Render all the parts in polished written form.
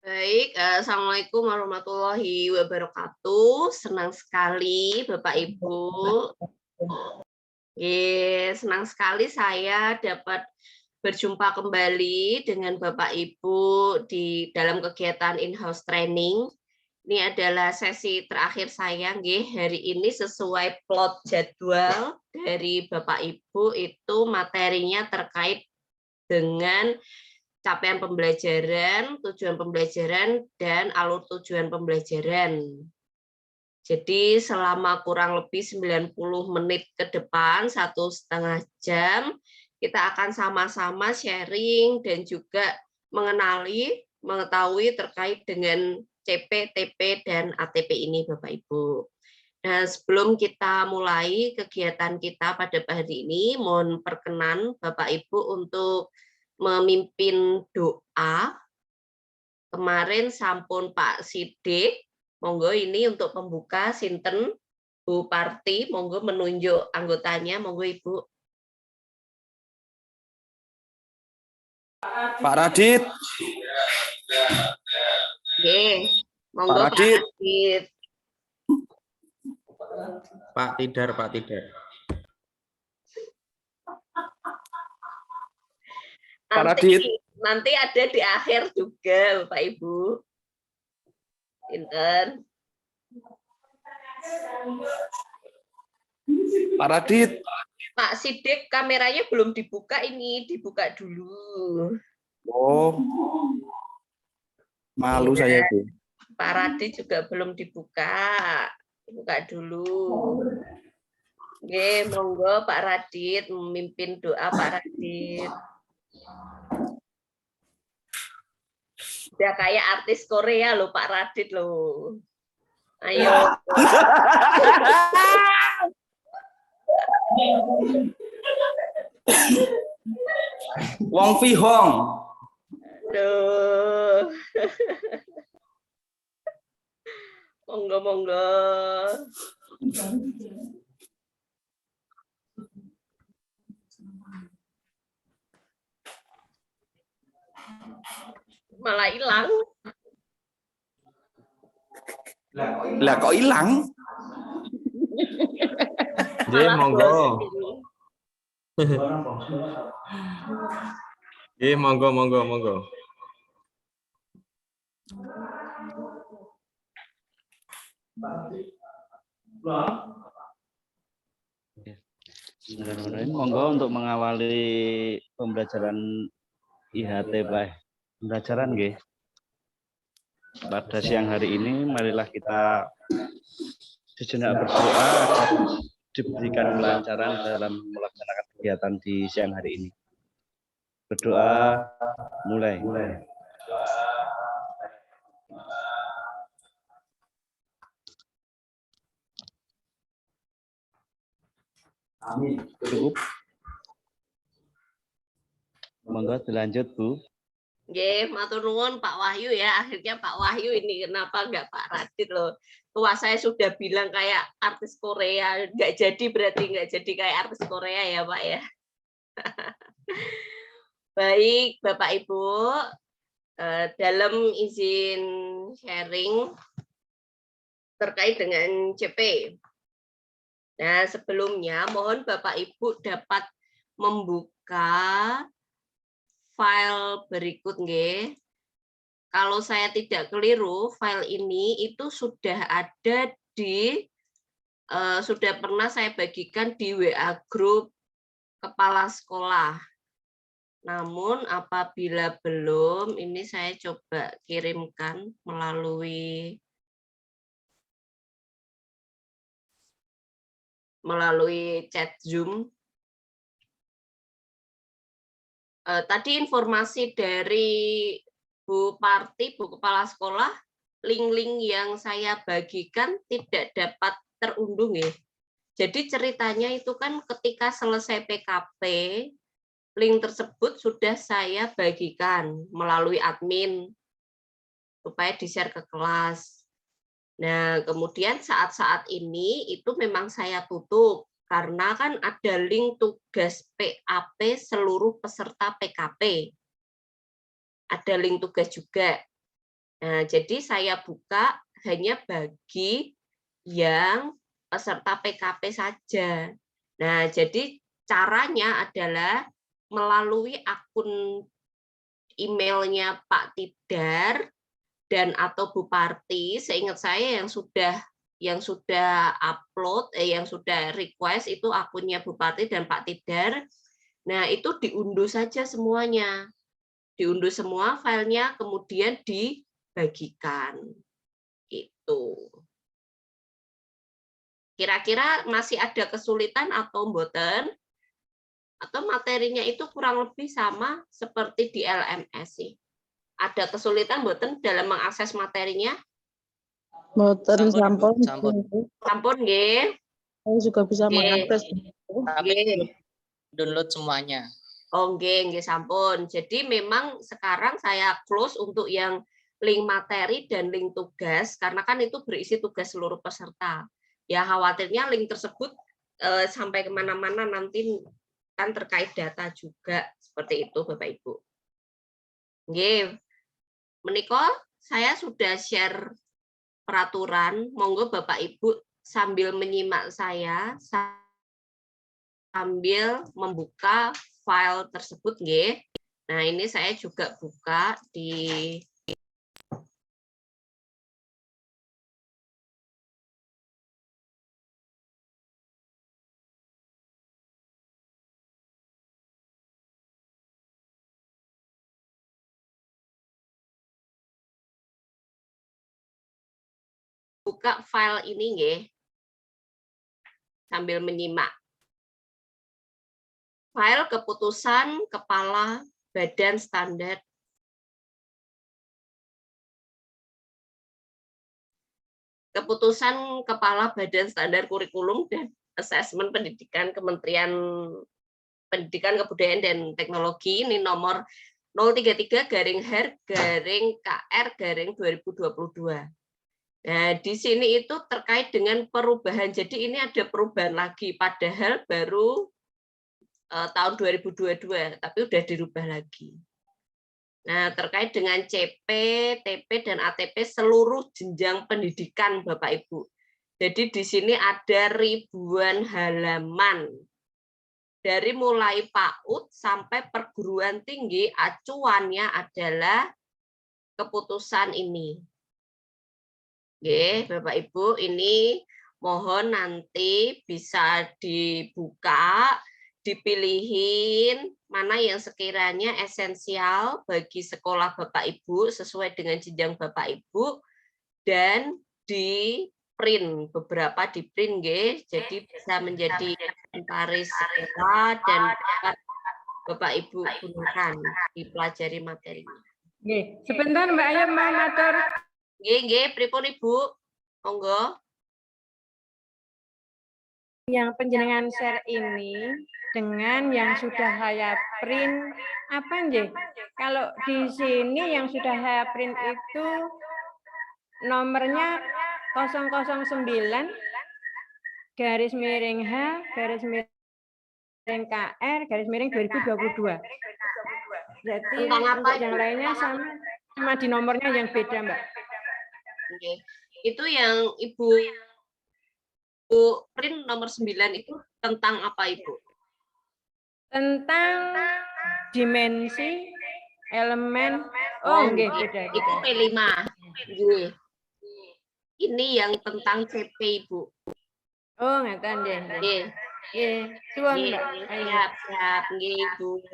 Baik, Assalamualaikum warahmatullahi wabarakatuh. Senang sekali Bapak Ibu. Senang sekali saya dapat berjumpa kembali dengan Bapak Ibu di dalam kegiatan in-house training. Ini adalah sesi terakhir saya, hari ini sesuai plot jadwal dari Bapak Ibu itu materinya terkait dengan capaian pembelajaran, tujuan pembelajaran, dan alur tujuan pembelajaran. Jadi selama kurang lebih 90 menit ke depan, 1,5 jam, kita akan sama-sama sharing dan juga mengetahui terkait dengan CP, TP, dan ATP ini Bapak Ibu. Nah, sebelum kita mulai kegiatan kita pada hari ini, mohon perkenan Bapak Ibu untuk memimpin doa. Kemarin sampun Pak Sidik, monggo ini untuk pembuka sinten Bu Parti, monggo menunjuk anggotanya, monggo Ibu. Pak Radit. Monggo Pak Radit. Pak Tidar, Pak Tidar. Pak Radit. Nanti ada di akhir juga, Bapak Ibu. Pinten. Pak Radit. Pak Sidik, kameranya belum dibuka ini, dibuka dulu. Oh, malu saya itu. Pak Radit juga belum dibuka, buka dulu. Oke, monggo Pak Radit memimpin doa Pak Radit. Udah kayak artis Korea loh Pak Radit loh. Ayo. Wong Fi Hong. Duh. Monggo. Malah hilang. Lah kok hilang? Monggo. Monggo. Monggo untuk mengawali pembelajaran IHT pembelajaran nggih. Pada siang hari ini marilah kita sejenak berdoa agar diberikan kelancaran dalam melaksanakan kegiatan di siang hari ini. Berdoa mulai. Amin. Cukup. Monggo dilanjut, Bu. Matur nuwun Pak Wahyu ya. Akhirnya Pak Wahyu ini kenapa enggak Pak Radit loh. Tua saya sudah bilang kayak artis Korea. Enggak jadi berarti enggak jadi kayak artis Korea ya Pak ya. Baik Bapak Ibu, dalam izin sharing terkait dengan CP. Nah, sebelumnya mohon Bapak Ibu dapat membuka file berikut nggih. Kalau saya tidak keliru, file ini itu sudah ada sudah pernah saya bagikan di WA grup kepala sekolah. Namun apabila belum, ini saya coba kirimkan melalui chat Zoom. Tadi informasi dari Bu Parti, Bu Kepala Sekolah, link-link yang saya bagikan tidak dapat terunduh ya. Jadi ceritanya itu kan ketika selesai PKP, link tersebut sudah saya bagikan melalui admin supaya di-share ke kelas. Nah, kemudian saat-saat ini itu memang saya tutup karena kan ada link tugas PAP seluruh peserta PKP. Ada link tugas juga. Nah, jadi saya buka hanya bagi yang peserta PKP saja. Nah, jadi caranya adalah melalui akun emailnya Pak Tidar dan atau Bu Parti, seingat saya yang sudah upload, yang sudah request itu akunnya Bu Parti dan Pak Tidar. Nah, itu diunduh saja semuanya. Diunduh semua filenya, kemudian dibagikan. Itu. Kira-kira masih ada kesulitan atau mboten? Atau materinya itu kurang lebih sama seperti di LMS sih? Ada kesulitan mboten dalam mengakses materinya? Mboten sampun. Sampun nggih. Saya juga bisa Nggih. mengakses. Tapi Nggih. download semuanya. Oh nggih sampun. Jadi memang sekarang saya close untuk yang link materi dan link tugas karena kan itu berisi tugas seluruh peserta. Ya khawatirnya link tersebut sampai kemana-mana nanti kan terkait data juga seperti itu Bapak Ibu. Nggih. Menika saya sudah share peraturan, monggo Bapak Ibu sambil menyimak saya sambil membuka file tersebut nggih. Nah, ini saya juga buka di buka file ini nggih. Sambil menyimak. File keputusan Kepala Badan Standar Keputusan Kepala Badan Standar Kurikulum dan Asesmen Pendidikan Kementerian Pendidikan Kebudayaan dan Teknologi ini nomor 033/KR/2022. Nah, di sini itu terkait dengan perubahan. Jadi ini ada perubahan lagi, padahal baru tahun 2022, tapi udah dirubah lagi. Nah, terkait dengan CP, TP, dan ATP seluruh jenjang pendidikan, Bapak Ibu. Jadi di sini ada ribuan halaman. Dari mulai PAUD sampai perguruan tinggi, acuannya adalah keputusan ini. Oke, Bapak Ibu, ini mohon nanti bisa dibuka, dipilihin mana yang sekiranya esensial bagi sekolah Bapak Ibu sesuai dengan jenjang Bapak Ibu dan di print, beberapa di print nggih, jadi bisa menjadi inventaris sekolah dan dapat Bapak Ibu gunakan dipelajari materinya. Nggih, sebentar Mbak Ayu mau matur. Nggih, pripun Ibu? Monggo. Yang penjenengan share ini dengan yang sudah saya print apa nggih? Kalau di sini yang sudah saya print itu nomornya 009/H/KR/2022. Jadi untuk yang lainnya sama di nomornya yang beda, Mbak. Oke. Itu yang Ibu print nomor 9 itu tentang apa Ibu? Tentang dimensi elemen. Oh, nggih, beda. Itu P5. Nggih. Ini yang tentang CP Ibu. Oh, ngeten nggih. Nggih. Nggih, suwun Mbak. Siap, nggih Ibu.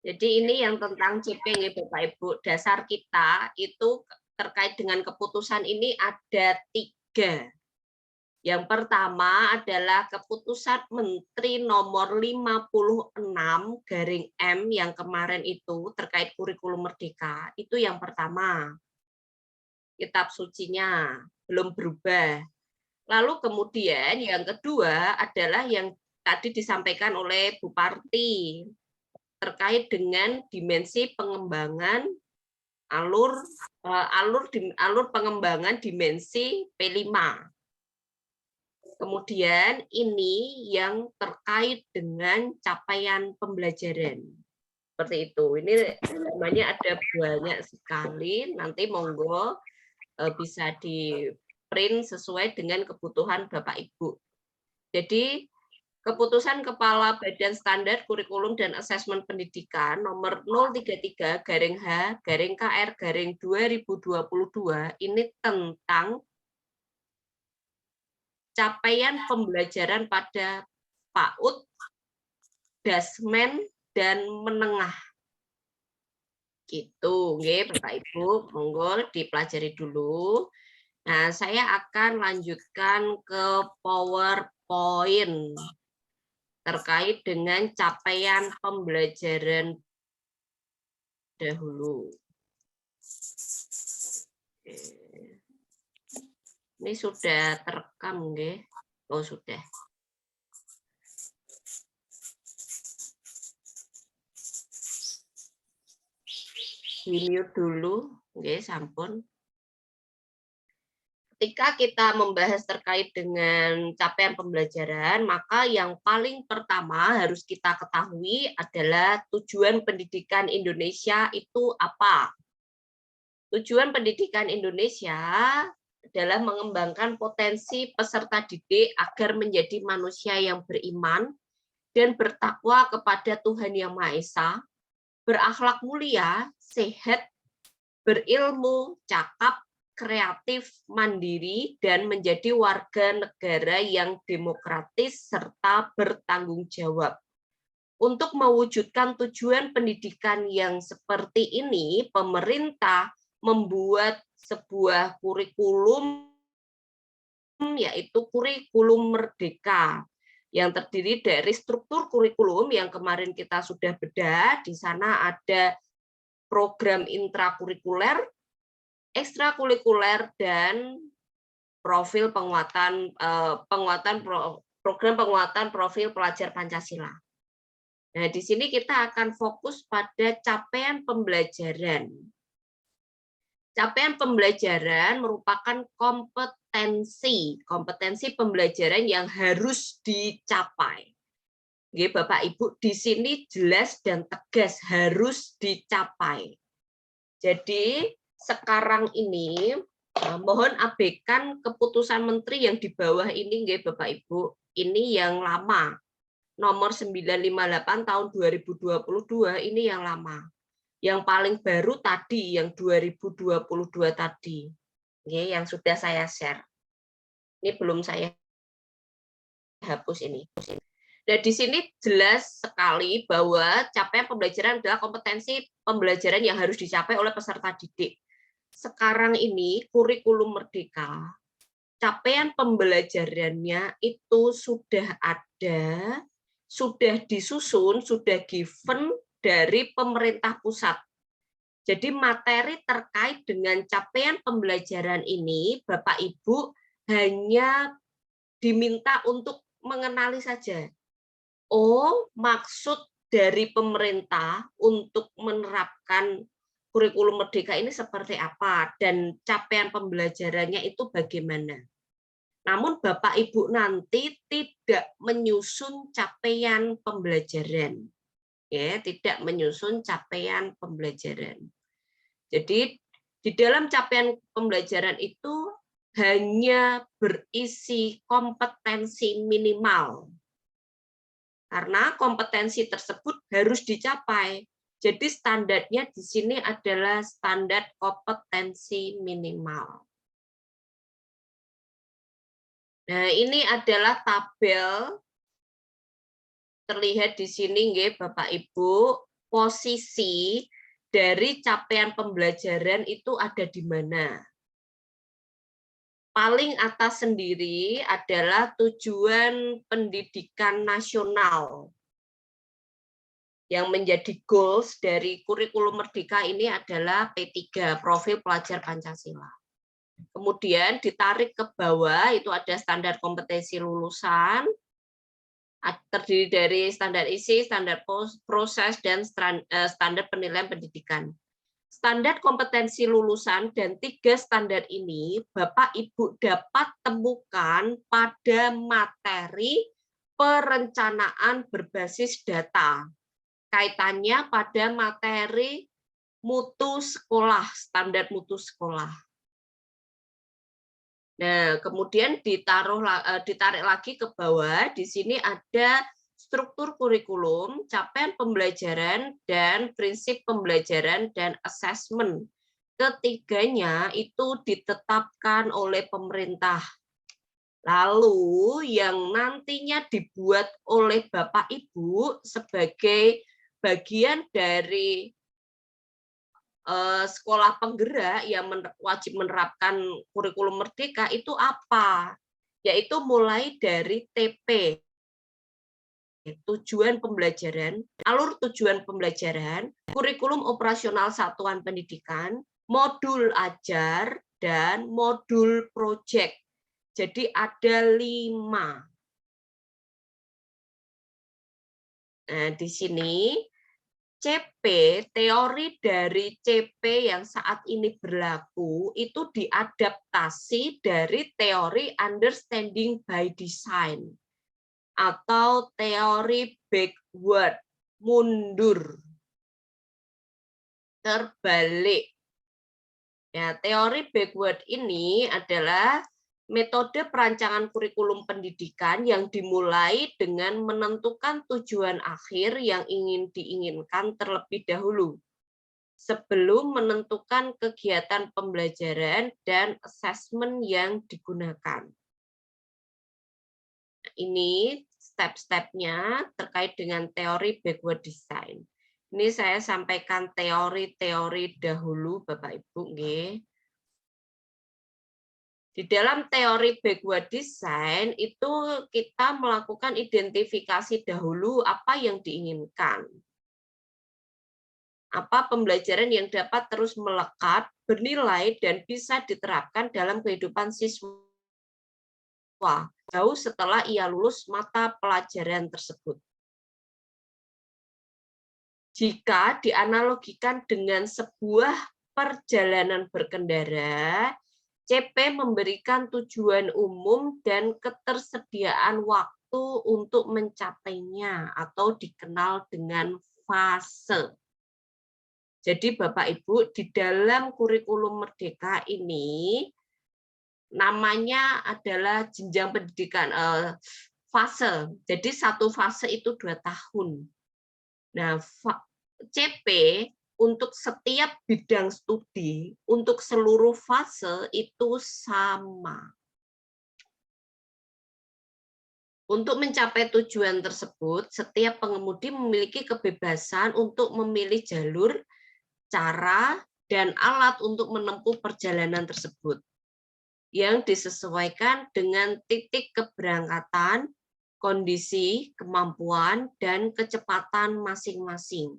Jadi ini yang tentang CP nggih Bapak Ibu. Dasar kita itu terkait dengan keputusan ini ada 3. Yang pertama adalah keputusan Menteri nomor 56/M yang kemarin itu terkait kurikulum merdeka. Itu yang pertama. Kitab sucinya belum berubah. Lalu kemudian yang kedua adalah yang tadi disampaikan oleh Bu Parti terkait dengan dimensi pengembangan alur pengembangan dimensi P5. Kemudian ini yang terkait dengan capaian pembelajaran. Seperti itu. Ini namanya ada banyak sekali. Nanti monggo bisa di print sesuai dengan kebutuhan Bapak Ibu. Jadi Keputusan Kepala Badan Standar Kurikulum dan Asesmen Pendidikan nomor 033-HR-KR-2022 ini tentang capaian pembelajaran pada PAUD, dasmen, dan menengah. Gitu, nggih, Bapak Ibu, monggo dipelajari dulu. Nah, saya akan lanjutkan ke PowerPoint terkait dengan capaian pembelajaran dahulu. Ini sudah terekam, nggih? Oh, sudah. Di-mute dulu, nggih, sampun. Ketika kita membahas terkait dengan capaian pembelajaran, maka yang paling pertama harus kita ketahui adalah tujuan pendidikan Indonesia itu apa. Tujuan pendidikan Indonesia adalah mengembangkan potensi peserta didik agar menjadi manusia yang beriman dan bertakwa kepada Tuhan Yang Maha Esa, berakhlak mulia, sehat, berilmu, cakap, kreatif, mandiri, dan menjadi warga negara yang demokratis serta bertanggung jawab. Untuk mewujudkan tujuan pendidikan yang seperti ini, pemerintah membuat sebuah kurikulum, yaitu kurikulum merdeka, yang terdiri dari struktur kurikulum yang kemarin kita sudah bedah. Di sana ada program intrakurikuler, ekstrakurikuler, dan profil penguatan program penguatan profil pelajar Pancasila. Nah, di sini kita akan fokus pada capaian pembelajaran. Capaian pembelajaran merupakan kompetensi pembelajaran yang harus dicapai. Oke, Bapak Ibu, di sini jelas dan tegas harus dicapai. Jadi sekarang ini mohon abaikan keputusan menteri yang di bawah ini, nggih Bapak Ibu. Ini yang lama. Nomor 958 tahun 2022 ini yang lama. Yang paling baru tadi yang 2022 tadi. Nggih, yang sudah saya share. Ini belum saya hapus ini. Nah, di sini jelas sekali bahwa capaian pembelajaran adalah kompetensi pembelajaran yang harus dicapai oleh peserta didik. Sekarang ini kurikulum merdeka, capaian pembelajarannya itu sudah ada, sudah disusun, sudah given dari pemerintah pusat. Jadi materi terkait dengan capaian pembelajaran ini, Bapak Ibu hanya diminta untuk mengenali saja. Oh, maksud dari pemerintah untuk menerapkan kurikulum merdeka ini seperti apa dan capaian pembelajarannya itu bagaimana. Namun Bapak Ibu nanti tidak menyusun capaian pembelajaran. Ya, tidak menyusun capaian pembelajaran. Jadi di dalam capaian pembelajaran itu hanya berisi kompetensi minimal. Karena kompetensi tersebut harus dicapai. Jadi standarnya di sini adalah standar kompetensi minimal. Nah, ini adalah tabel terlihat di sini, nggih, Bapak Ibu, posisi dari capaian pembelajaran itu ada di mana. Paling atas sendiri adalah tujuan pendidikan nasional. Yang menjadi goals dari kurikulum merdeka ini adalah P3, profil pelajar Pancasila. Kemudian ditarik ke bawah itu ada standar kompetensi lulusan, terdiri dari standar isi, standar proses, dan standar penilaian pendidikan. Standar kompetensi lulusan dan 3 standar ini Bapak Ibu dapat temukan pada materi perencanaan berbasis data. kaitannya pada materi mutu sekolah, standar mutu sekolah. Nah, kemudian ditarik lagi ke bawah, di sini ada struktur kurikulum, capaian pembelajaran, dan prinsip pembelajaran dan asesmen. Ketiganya itu ditetapkan oleh pemerintah. Lalu yang nantinya dibuat oleh Bapak Ibu sebagai bagian dari sekolah penggerak yang wajib menerapkan kurikulum merdeka itu apa? Yaitu mulai dari TP, tujuan pembelajaran, alur tujuan pembelajaran, kurikulum operasional satuan pendidikan, modul ajar, dan modul proyek. Jadi ada 5. Nah, di sini CP, teori dari CP yang saat ini berlaku itu diadaptasi dari teori understanding by design atau teori backward, mundur, terbalik. Ya, teori backward ini adalah metode perancangan kurikulum pendidikan yang dimulai dengan menentukan tujuan akhir yang ingin diinginkan terlebih dahulu, sebelum menentukan kegiatan pembelajaran dan asesmen yang digunakan. Ini step-stepnya terkait dengan teori backward design. Ini saya sampaikan teori-teori dahulu, Bapak Ibu. Di dalam teori backward design itu kita melakukan identifikasi dahulu apa yang diinginkan. Apa pembelajaran yang dapat terus melekat, bernilai, dan bisa diterapkan dalam kehidupan siswa jauh setelah ia lulus mata pelajaran tersebut. Jika dianalogikan dengan sebuah perjalanan berkendara, CP memberikan tujuan umum dan ketersediaan waktu untuk mencapainya atau dikenal dengan fase. Jadi Bapak Ibu, di dalam kurikulum merdeka ini namanya adalah jenjang pendidikan fase. Jadi satu fase itu 2 tahun. Nah, CP untuk setiap bidang studi, untuk seluruh fase itu sama. Untuk mencapai tujuan tersebut, setiap pengemudi memiliki kebebasan untuk memilih jalur, cara, dan alat untuk menempuh perjalanan tersebut, yang disesuaikan dengan titik keberangkatan, kondisi, kemampuan, dan kecepatan masing-masing.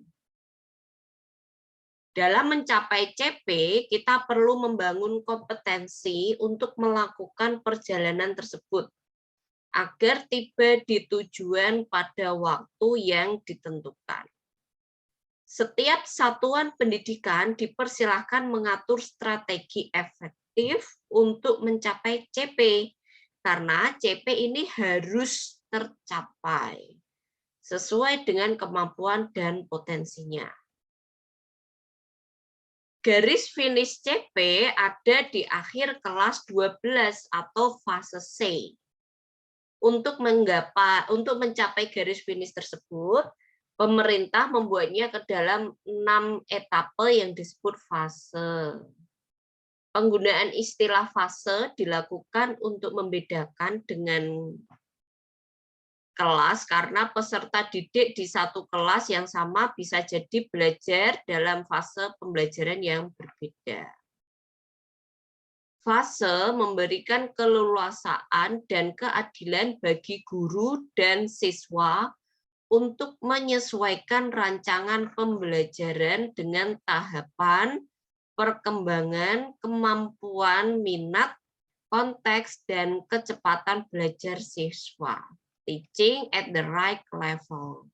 Dalam mencapai CP, kita perlu membangun kompetensi untuk melakukan perjalanan tersebut agar tiba di tujuan pada waktu yang ditentukan. Setiap satuan pendidikan dipersilahkan mengatur strategi efektif untuk mencapai CP, karena CP ini harus tercapai sesuai dengan kemampuan dan potensinya. Garis finish CP ada di akhir kelas 12 atau fase C. Untuk mencapai garis finish tersebut, pemerintah membuatnya ke dalam 6 etape yang disebut fase. Penggunaan istilah fase dilakukan untuk membedakan dengan kelas karena peserta didik di satu kelas yang sama bisa jadi belajar dalam fase pembelajaran yang berbeda. Fase memberikan keleluasaan dan keadilan bagi guru dan siswa untuk menyesuaikan rancangan pembelajaran dengan tahapan, perkembangan, kemampuan, minat, konteks, dan kecepatan belajar siswa. Teaching at the right level.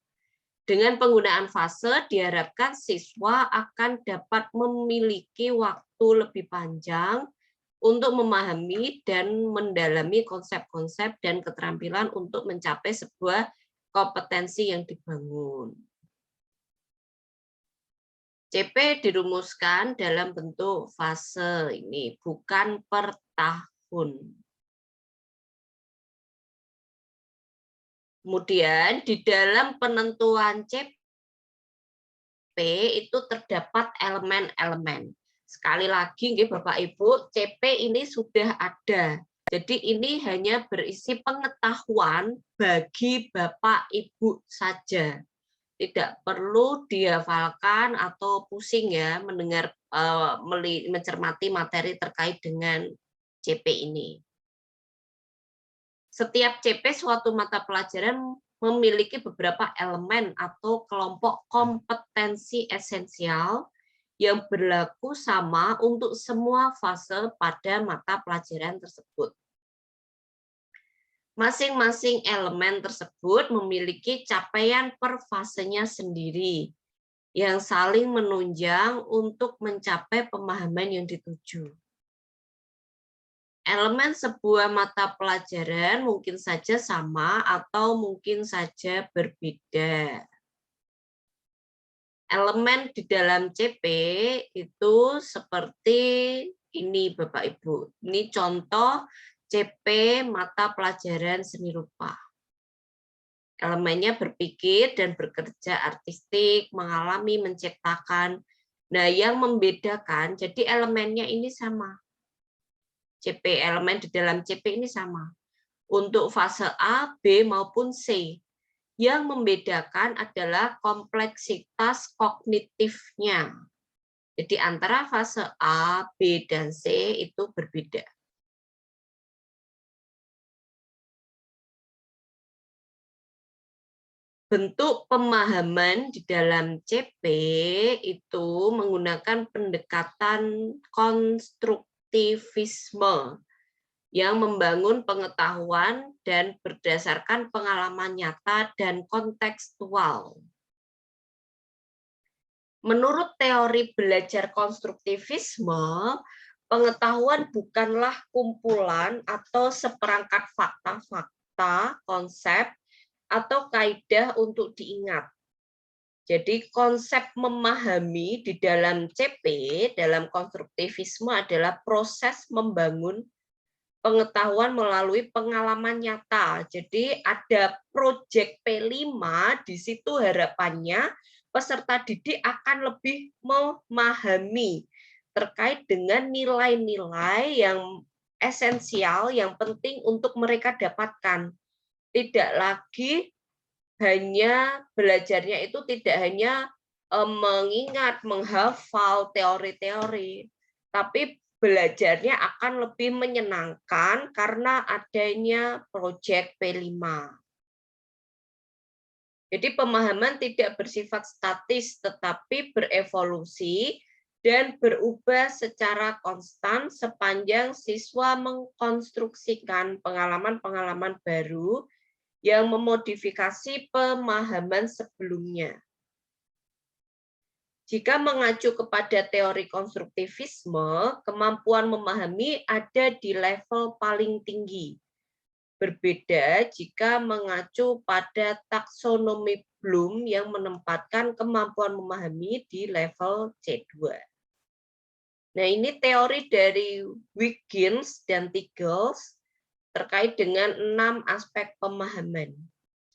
Dengan penggunaan fase, diharapkan siswa akan dapat memiliki waktu lebih panjang untuk memahami dan mendalami konsep-konsep dan keterampilan untuk mencapai sebuah kompetensi yang dibangun. CP dirumuskan dalam bentuk fase ini, bukan per tahun. Kemudian di dalam penentuan CP itu terdapat elemen-elemen. Sekali lagi, Bapak Ibu, CP ini sudah ada. Jadi ini hanya berisi pengetahuan bagi Bapak Ibu saja. Tidak perlu dihafalkan atau pusing ya mendengar mencermati materi terkait dengan CP ini. Setiap CP suatu mata pelajaran memiliki beberapa elemen atau kelompok kompetensi esensial yang berlaku sama untuk semua fase pada mata pelajaran tersebut. Masing-masing elemen tersebut memiliki capaian per fasenya sendiri yang saling menunjang untuk mencapai pemahaman yang dituju. Elemen sebuah mata pelajaran mungkin saja sama atau mungkin saja berbeda. Elemen di dalam CP itu seperti ini Bapak Ibu. Ini contoh CP mata pelajaran seni rupa. Elemennya berpikir dan bekerja artistik, mengalami, menciptakan. Nah, yang membedakan, jadi elemennya ini sama. CP, elemen di dalam CP ini sama. Untuk fase A, B, maupun C. Yang membedakan adalah kompleksitas kognitifnya. Jadi antara fase A, B, dan C itu berbeda. Bentuk pemahaman di dalam CP itu menggunakan pendekatan konstruktivisme yang membangun pengetahuan dan berdasarkan pengalaman nyata dan kontekstual. Menurut teori belajar konstruktivisme, pengetahuan bukanlah kumpulan atau seperangkat fakta-fakta, konsep, atau kaidah untuk diingat. Jadi konsep memahami di dalam CP, dalam konstruktivisme adalah proses membangun pengetahuan melalui pengalaman nyata. Jadi ada proyek P5, di situ harapannya peserta didik akan lebih memahami terkait dengan nilai-nilai yang esensial, yang penting untuk mereka dapatkan. Tidak lagi hanya belajarnya itu tidak hanya mengingat, menghafal teori-teori, tapi belajarnya akan lebih menyenangkan karena adanya proyek P5. Jadi pemahaman tidak bersifat statis, tetapi berevolusi dan berubah secara konstan sepanjang siswa mengkonstruksikan pengalaman-pengalaman baru yang memodifikasi pemahaman sebelumnya. Jika mengacu kepada teori konstruktivisme, kemampuan memahami ada di level paling tinggi. Berbeda jika mengacu pada taksonomi Bloom yang menempatkan kemampuan memahami di level C2. Nah, ini teori dari Wiggins dan Tigels terkait dengan 6 aspek pemahaman.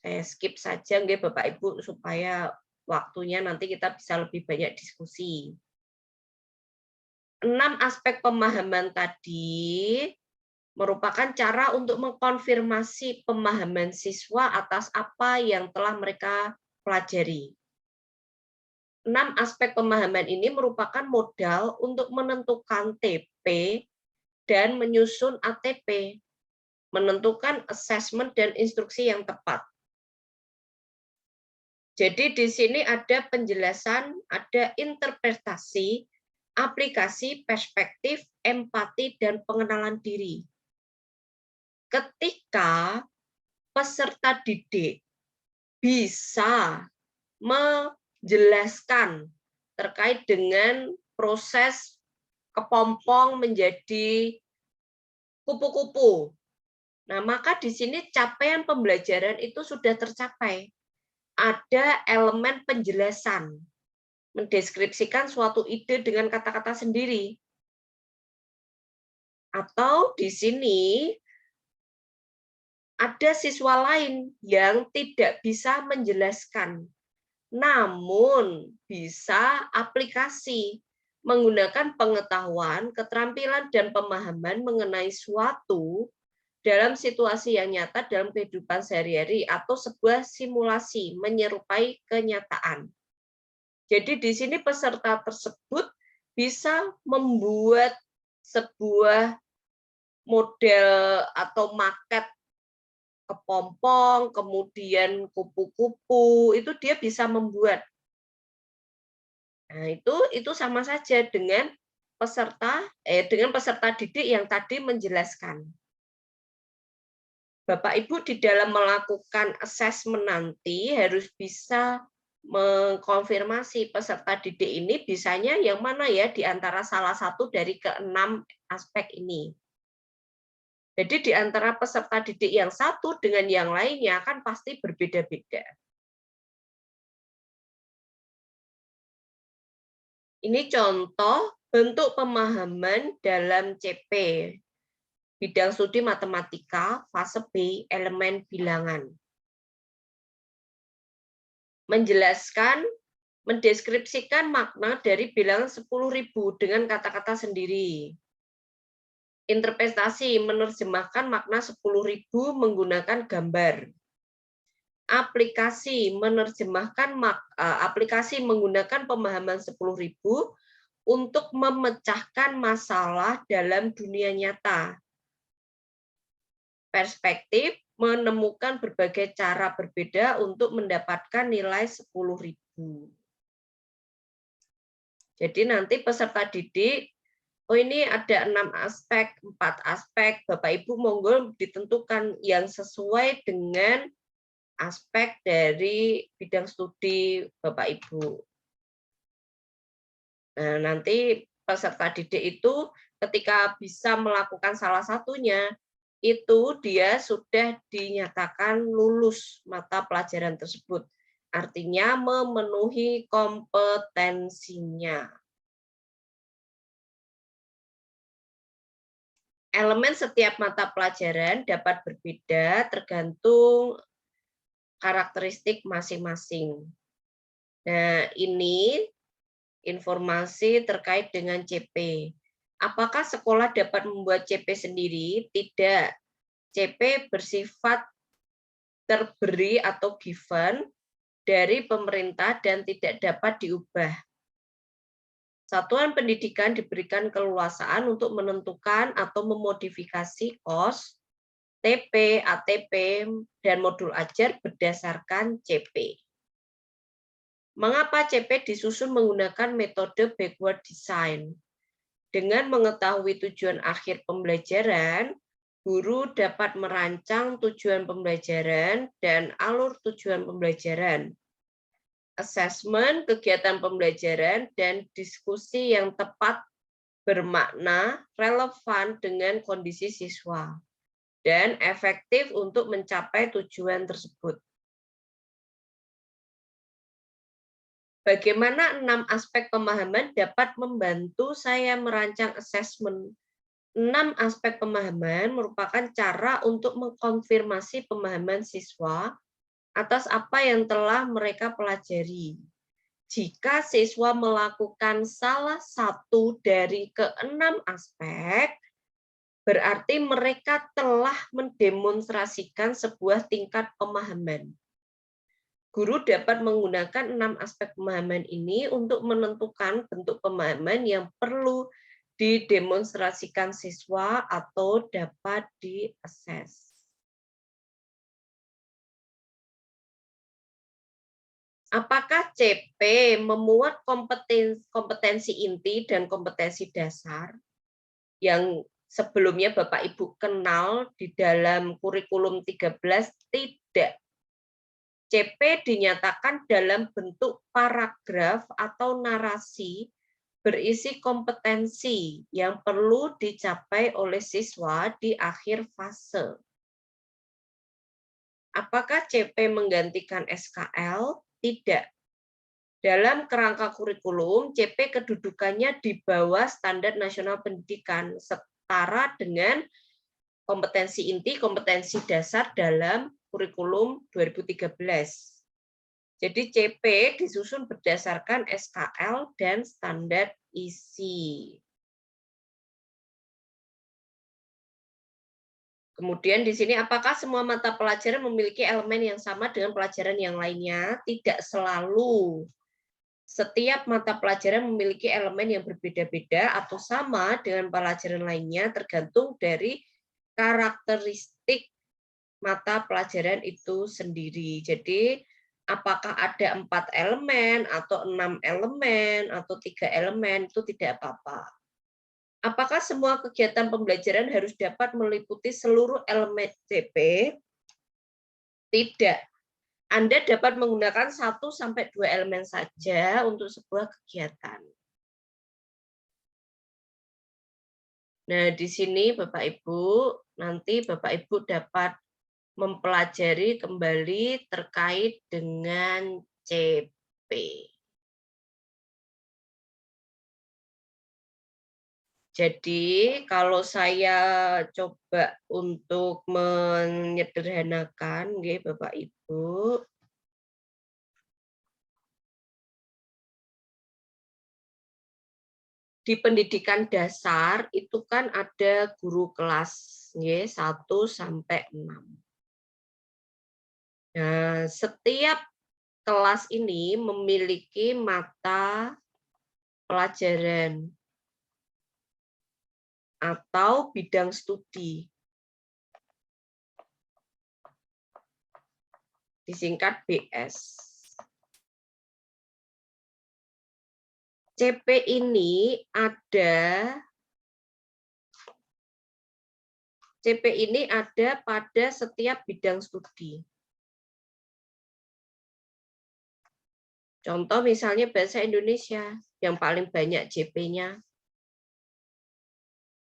Saya skip saja nggih Bapak Ibu supaya waktunya nanti kita bisa lebih banyak diskusi. 6 aspek pemahaman tadi merupakan cara untuk mengkonfirmasi pemahaman siswa atas apa yang telah mereka pelajari. 6 aspek pemahaman ini merupakan modal untuk menentukan TP dan menyusun ATP, menentukan assessment dan instruksi yang tepat. Jadi di sini ada penjelasan, ada interpretasi, aplikasi, perspektif, empati, dan pengenalan diri. Ketika peserta didik bisa menjelaskan terkait dengan proses kepompong menjadi kupu-kupu, nah maka di sini capaian pembelajaran itu sudah tercapai. Ada elemen penjelasan. mendeskripsikan suatu ide dengan kata-kata sendiri. Atau di sini ada siswa lain yang tidak bisa menjelaskan, namun bisa aplikasi menggunakan pengetahuan, keterampilan, dan pemahaman mengenai suatu dalam situasi yang nyata dalam kehidupan sehari-hari atau sebuah simulasi menyerupai kenyataan. Jadi di sini peserta tersebut bisa membuat sebuah model atau maket kepompong, kemudian kupu-kupu, itu dia bisa membuat. Nah, itu sama saja dengan peserta didik yang tadi menjelaskan. Bapak Ibu di dalam melakukan assessment nanti harus bisa mengkonfirmasi peserta didik ini bisanya yang mana ya di antara salah satu dari ke-6 aspek ini. Jadi di antara peserta didik yang satu dengan yang lainnya kan pasti berbeda-beda. Ini contoh bentuk pemahaman dalam CP, bidang studi matematika, fase B, elemen bilangan. Menjelaskan, mendeskripsikan makna dari bilangan 10.000 dengan kata-kata sendiri. Interpretasi, menerjemahkan makna 10.000 menggunakan gambar. Aplikasi, menerjemahkan aplikasi menggunakan pemahaman 10.000 untuk memecahkan masalah dalam dunia nyata. Perspektif, menemukan berbagai cara berbeda untuk mendapatkan nilai 10.000. Jadi nanti peserta didik, oh ini ada 6 aspek, 4 aspek, Bapak Ibu monggo ditentukan yang sesuai dengan aspek dari bidang studi Bapak Ibu. Nah, nanti peserta didik itu ketika bisa melakukan salah satunya, itu dia sudah dinyatakan lulus mata pelajaran tersebut. Artinya memenuhi kompetensinya. Elemen setiap mata pelajaran dapat berbeda tergantung karakteristik masing-masing. Nah, ini informasi terkait dengan CP. Apakah sekolah dapat membuat CP sendiri? Tidak. CP bersifat terberi atau given dari pemerintah dan tidak dapat diubah. Satuan pendidikan diberikan keleluasaan untuk menentukan atau memodifikasi KOS, TP, ATP, dan modul ajar berdasarkan CP. Mengapa CP disusun menggunakan metode backward design? Dengan mengetahui tujuan akhir pembelajaran, guru dapat merancang tujuan pembelajaran dan alur tujuan pembelajaran. Assessment, kegiatan pembelajaran, dan diskusi yang tepat bermakna relevan dengan kondisi siswa dan efektif untuk mencapai tujuan tersebut. Bagaimana 6 aspek pemahaman dapat membantu saya merancang assessment? 6 aspek pemahaman merupakan cara untuk mengkonfirmasi pemahaman siswa atas apa yang telah mereka pelajari. Jika siswa melakukan salah satu dari ke-6 aspek, berarti mereka telah mendemonstrasikan sebuah tingkat pemahaman. Guru dapat menggunakan 6 aspek pemahaman ini untuk menentukan bentuk pemahaman yang perlu didemonstrasikan siswa atau dapat diakses. Apakah CP memuat kompetensi inti dan kompetensi dasar yang sebelumnya Bapak Ibu kenal di dalam kurikulum 13? Tidak. CP dinyatakan dalam bentuk paragraf atau narasi berisi kompetensi yang perlu dicapai oleh siswa di akhir fase. Apakah CP menggantikan SKL? Tidak. Dalam kerangka kurikulum, CP kedudukannya di bawah standar nasional pendidikan, setara dengan kompetensi inti, kompetensi dasar dalam kurikulum 2013. Jadi CP disusun berdasarkan SKL dan standar isi. Kemudian di sini, apakah semua mata pelajaran memiliki elemen yang sama dengan pelajaran yang lainnya? Tidak selalu. Setiap mata pelajaran memiliki elemen yang berbeda-beda atau sama dengan pelajaran lainnya, tergantung dari karakteristik mata pelajaran itu sendiri. Jadi, apakah ada 4 elemen, atau 6 elemen, atau 3 elemen, itu tidak apa-apa. Apakah semua kegiatan pembelajaran harus dapat meliputi seluruh elemen CP? Tidak. Anda dapat menggunakan 1-2 elemen saja untuk sebuah kegiatan. Nah, di sini Bapak Ibu, nanti Bapak Ibu dapat mempelajari kembali terkait dengan CP. Jadi, kalau saya coba untuk menyederhanakan, Bapak Ibu, di pendidikan dasar itu kan ada guru kelas 1-6. Nah, setiap kelas ini memiliki mata pelajaran atau bidang studi, disingkat BS. CP ini ada pada setiap bidang studi. Contoh misalnya bahasa Indonesia yang paling banyak CP-nya.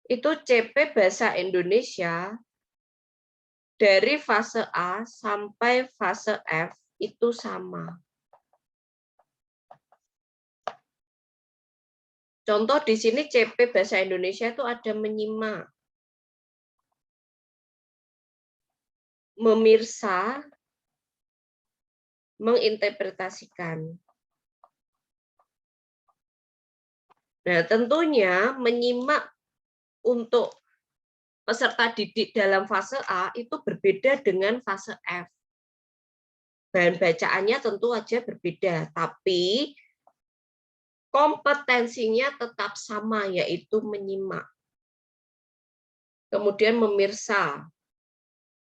Itu CP bahasa Indonesia dari fase A sampai fase F itu sama. Contoh di sini CP bahasa Indonesia itu ada menyimak, memirsa, menginterpretasikan. Nah, tentunya menyimak untuk peserta didik dalam fase A itu berbeda dengan fase F. Bahan bacaannya tentu aja berbeda, tapi kompetensinya tetap sama, yaitu menyimak. Kemudian memirsa,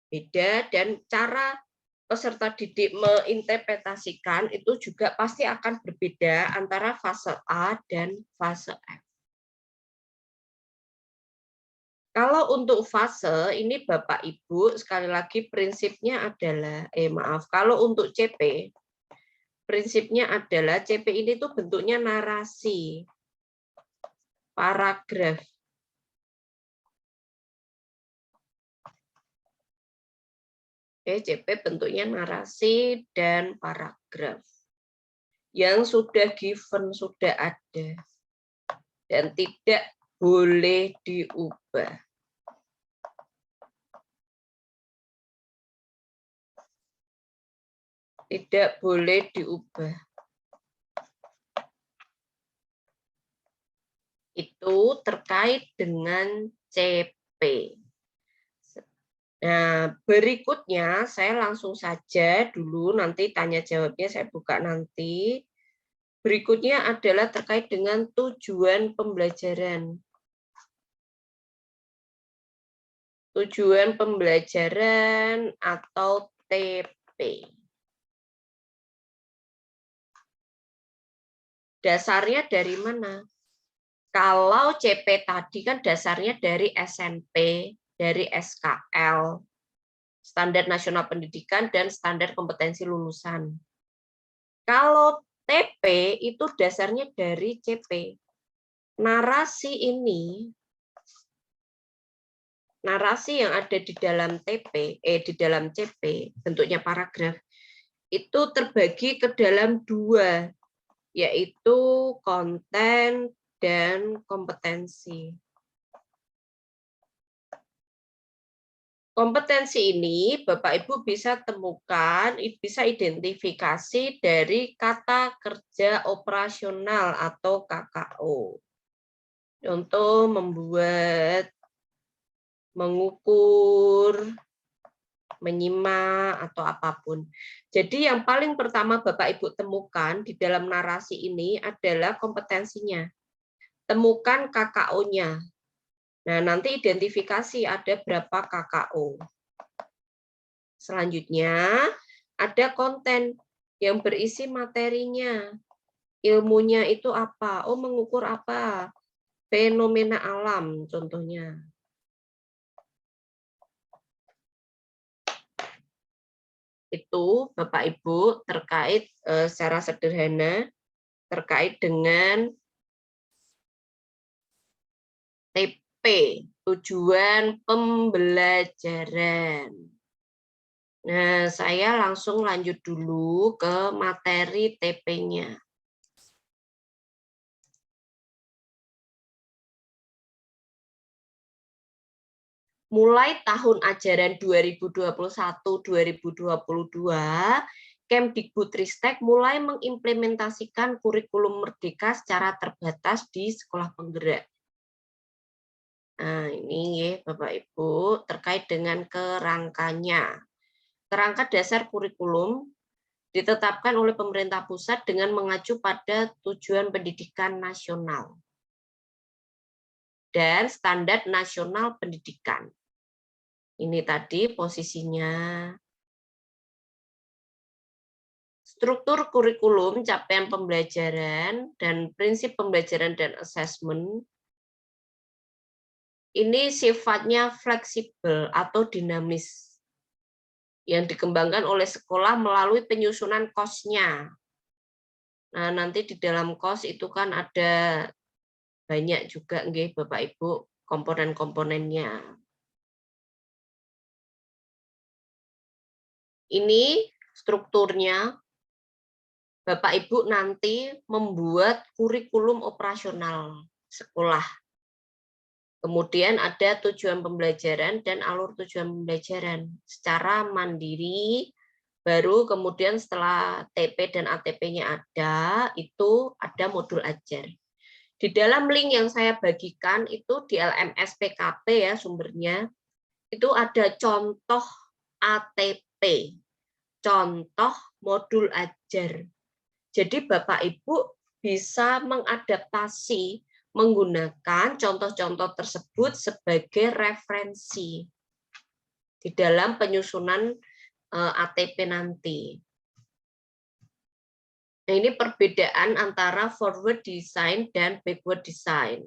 beda, dan cara peserta didik menginterpretasikan itu juga pasti akan berbeda antara fase A dan fase F. Kalau untuk fase, ini Bapak Ibu, sekali lagi prinsipnya adalah, kalau untuk CP, prinsipnya adalah CP ini tuh bentuknya narasi, paragraf. CP bentuknya narasi dan paragraf. Yang sudah given, sudah ada. Dan tidak boleh diubah. Tidak boleh diubah. Itu terkait dengan CP. Nah, berikutnya saya langsung saja dulu, nanti tanya jawabnya saya buka nanti. Berikutnya adalah terkait dengan tujuan pembelajaran. Tujuan pembelajaran atau TP. Dasarnya dari mana? Kalau CP tadi kan dasarnya dari SMP, dari SKL, Standar Nasional Pendidikan, dan Standar Kompetensi Lulusan. Kalau TP itu dasarnya dari CP. Narasi ini, narasi yang ada di dalam di dalam CP, bentuknya paragraf, itu terbagi ke dalam 2 yaitu konten dan kompetensi. Kompetensi ini Bapak Ibu bisa temukan, bisa identifikasi dari kata kerja operasional atau KKO. Contoh membuat, mengukur, menyimak, atau apapun. Jadi yang paling pertama Bapak Ibu temukan di dalam narasi ini adalah kompetensinya. Temukan KKO-nya. Nah, nanti identifikasi ada berapa KKO. Selanjutnya, ada konten yang berisi materinya. Ilmunya itu apa? Oh, mengukur apa? Fenomena alam, contohnya. Itu, Bapak Ibu, terkait secara sederhana, terkait dengan TP, tujuan pembelajaran. Nah, saya langsung lanjut dulu ke materi TP-nya. Mulai tahun ajaran 2021-2022, Kemdikbudristek mulai mengimplementasikan kurikulum Merdeka secara terbatas di sekolah penggerak. Nah, ini ya Bapak Ibu, terkait dengan kerangkanya. Kerangka dasar kurikulum ditetapkan oleh pemerintah pusat dengan mengacu pada tujuan pendidikan nasional dan standar nasional pendidikan. Ini tadi posisinya. Struktur kurikulum, capaian pembelajaran, dan prinsip pembelajaran dan asesmen ini sifatnya fleksibel atau dinamis yang dikembangkan oleh sekolah melalui penyusunan KOS-nya. Nah, nanti di dalam KOS itu kan ada banyak juga nggih Bapak Ibu komponen-komponennya. Ini strukturnya. Bapak Ibu nanti membuat kurikulum operasional sekolah. Kemudian ada tujuan pembelajaran dan alur tujuan pembelajaran secara mandiri, baru kemudian setelah TP dan ATP-nya ada, itu ada modul ajar. Di dalam link yang saya bagikan itu di LMS PKP ya sumbernya, itu ada contoh ATP, contoh modul ajar. Jadi Bapak Ibu bisa mengadaptasi menggunakan contoh-contoh tersebut sebagai referensi di dalam penyusunan ATP nanti. Nah, ini perbedaan antara forward design dan backward design.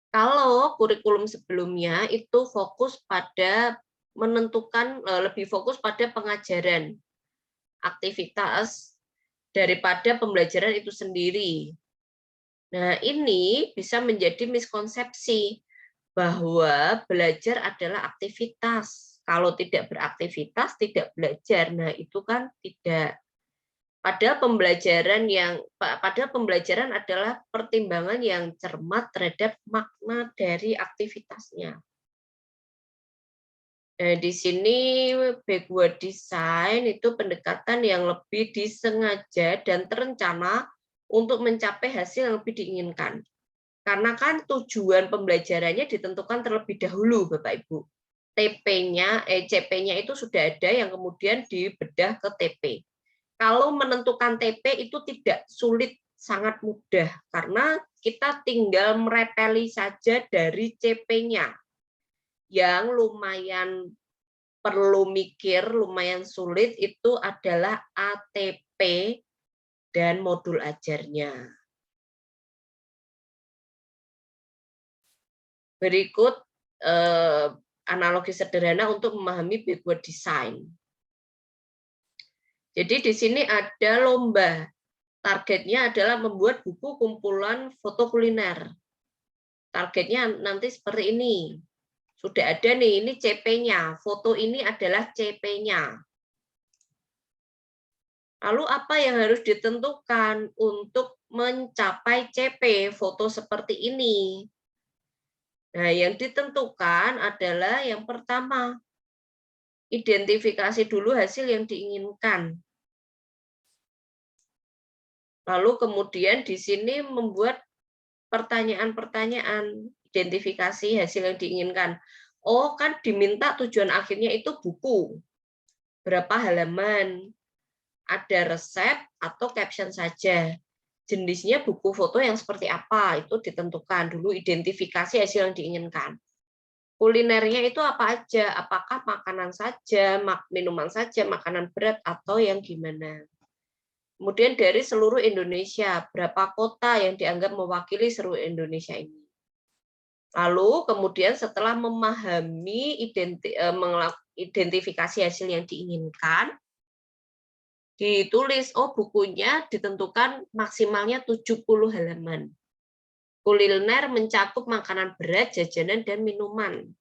Kalau kurikulum sebelumnya itu fokus pada menentukan, lebih fokus pada pengajaran, aktivitas daripada pembelajaran itu sendiri. Nah, ini bisa menjadi miskonsepsi bahwa belajar adalah aktivitas. Kalau tidak beraktivitas, tidak belajar. Nah, itu kan tidak. Padahal pembelajaran adalah pertimbangan yang cermat terhadap makna dari aktivitasnya. Nah, di sini backward design itu pendekatan yang lebih disengaja dan terencana untuk mencapai hasil yang lebih diinginkan. Karena kan tujuan pembelajarannya ditentukan terlebih dahulu, Bapak Ibu. CP-nya itu sudah ada yang kemudian dibedah ke TP. Kalau menentukan TP itu tidak sulit, sangat mudah. Karena kita tinggal merepeli saja dari CP-nya. Yang lumayan perlu mikir, lumayan sulit itu adalah ATP dan modul ajarnya. Berikut analogi sederhana untuk memahami backward design. Jadi di sini ada lomba. Targetnya adalah membuat buku kumpulan foto kuliner. Targetnya nanti seperti ini. Sudah ada nih, ini CP-nya. Foto ini adalah CP-nya. Lalu apa yang harus ditentukan untuk mencapai CP, foto seperti ini. Nah, yang ditentukan adalah yang pertama, identifikasi dulu hasil yang diinginkan. Lalu kemudian di sini membuat pertanyaan-pertanyaan, identifikasi hasil yang diinginkan. Oh, kan diminta tujuan akhirnya itu buku. Berapa halaman? Ada resep atau caption saja. Jenisnya buku foto yang seperti apa, itu ditentukan dulu, identifikasi hasil yang diinginkan. Kulinernya itu apa aja? Apakah makanan saja, minuman saja, makanan berat, atau yang gimana? Kemudian dari seluruh Indonesia, berapa kota yang dianggap mewakili seluruh Indonesia ini? Lalu kemudian setelah memahami identifikasi hasil yang diinginkan, ditulis, oh bukunya ditentukan maksimalnya 70 halaman. Kuliner mencakup makanan berat, jajanan, dan minuman.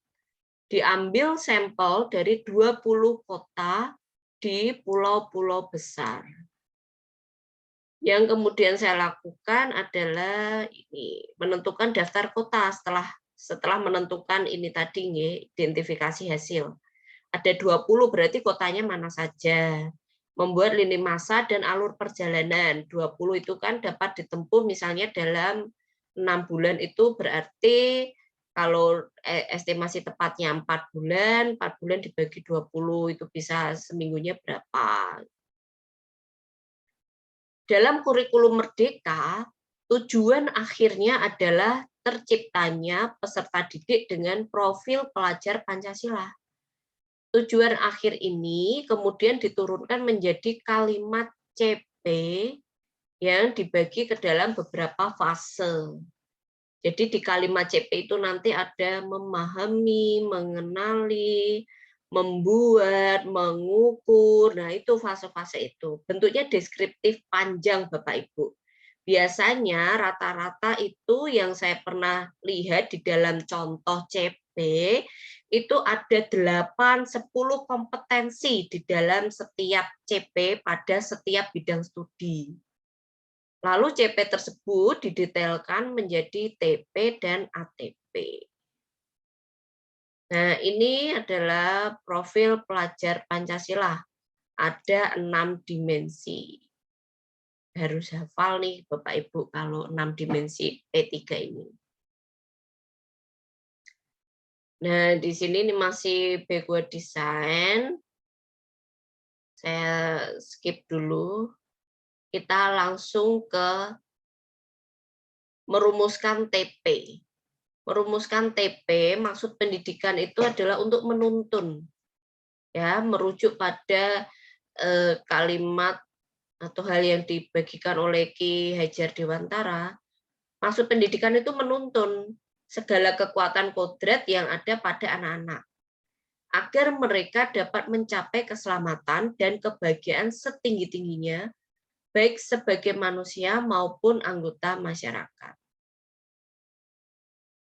Diambil sampel dari 20 kota di pulau-pulau besar. Yang kemudian saya lakukan adalah ini, menentukan daftar kota setelah menentukan ini tadi, identifikasi hasil. Ada 20, berarti kotanya mana saja. Membuat lini masa dan alur perjalanan. 20 itu kan dapat ditempuh misalnya dalam 6 bulan, itu berarti kalau estimasi tepatnya 4 bulan dibagi 20, itu bisa seminggunya berapa. Dalam kurikulum Merdeka, tujuan akhirnya adalah terciptanya peserta didik dengan profil pelajar Pancasila. Tujuan akhir ini kemudian diturunkan menjadi kalimat CP yang dibagi ke dalam beberapa fase. Jadi di kalimat CP itu nanti ada memahami, mengenali, membuat, mengukur. Nah, itu fase-fase itu. Bentuknya deskriptif panjang, Bapak Ibu. Biasanya rata-rata itu yang saya pernah lihat di dalam contoh CP, itu ada 8-10 kompetensi di dalam setiap CP pada setiap bidang studi. Lalu CP tersebut didetailkan menjadi TP dan ATP. Nah, ini adalah profil pelajar Pancasila. Ada 6 dimensi. Harus hafal nih Bapak Ibu kalau 6 dimensi P3 ini. Nah, di sini ini masih backward design. Saya skip dulu. Kita langsung ke merumuskan TP. Merumuskan TP, maksud pendidikan itu adalah untuk menuntun. Ya, merujuk pada kalimat atau hal yang dibagikan oleh Ki Hajar Dewantara. Maksud pendidikan itu menuntun segala kekuatan kodrat yang ada pada anak-anak, agar mereka dapat mencapai keselamatan dan kebahagiaan setinggi-tingginya, baik sebagai manusia maupun anggota masyarakat.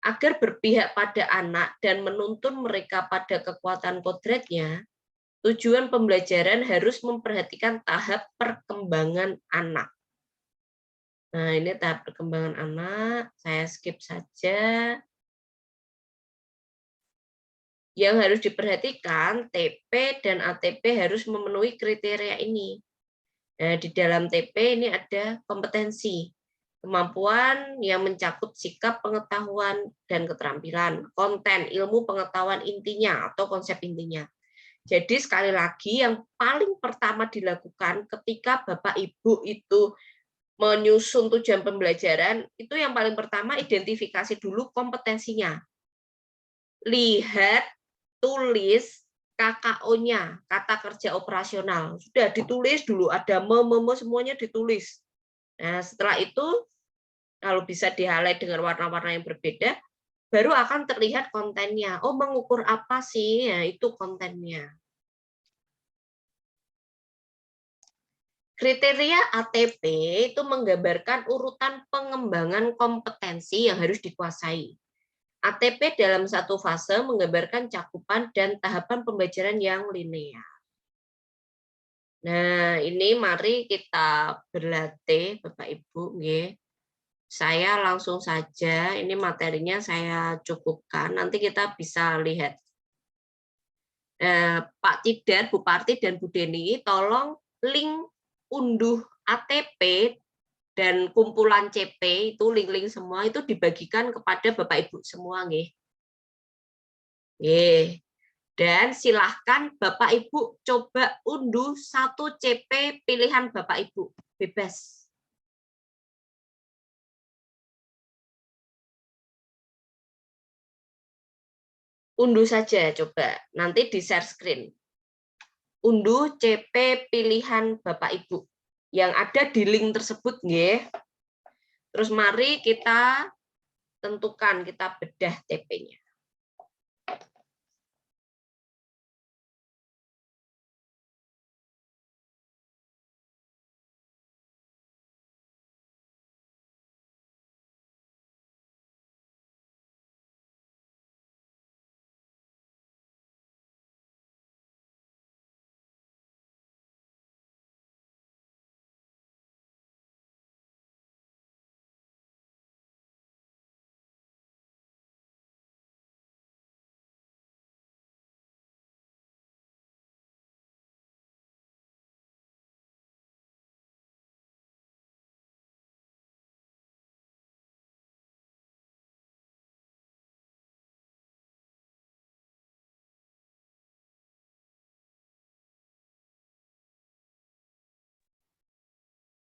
Agar berpihak pada anak dan menuntun mereka pada kekuatan kodratnya, tujuan pembelajaran harus memperhatikan tahap perkembangan anak. Nah, ini tahap perkembangan anak, saya skip saja. Yang harus diperhatikan, TP dan ATP harus memenuhi kriteria ini. Nah, di dalam TP ini ada kompetensi, kemampuan yang mencakup sikap, pengetahuan, dan keterampilan, konten, ilmu pengetahuan intinya atau konsep intinya. Jadi sekali lagi yang paling pertama dilakukan ketika Bapak Ibu itu menyusun tujuan pembelajaran, itu yang paling pertama identifikasi dulu kompetensinya. Lihat, tulis KKO-nya, kata kerja operasional. Sudah ditulis dulu, ada semuanya ditulis. Nah, setelah itu, kalau bisa di-highlight dengan warna-warna yang berbeda, baru akan terlihat kontennya. Oh, mengukur apa sih? Ya, itu kontennya. Kriteria ATP itu menggambarkan urutan pengembangan kompetensi yang harus dikuasai. ATP dalam satu fase menggambarkan cakupan dan tahapan pembelajaran yang linear. Nah, ini mari kita berlatih Bapak Ibu nggih. Saya langsung saja, ini materinya saya cukupkan, nanti kita bisa lihat. Pak Tidar, Bu Parti, dan Bu Deni, tolong link unduh ATP dan kumpulan CP itu link-link semua itu dibagikan kepada Bapak Ibu semua nggih. Nggih. Dan silahkan Bapak Ibu coba unduh 1 CP pilihan Bapak Ibu, bebas. Unduh saja coba, nanti di share screen. Unduh CP pilihan Bapak Ibu yang ada di link tersebut nggih. Terus mari kita tentukan, kita bedah CP-nya.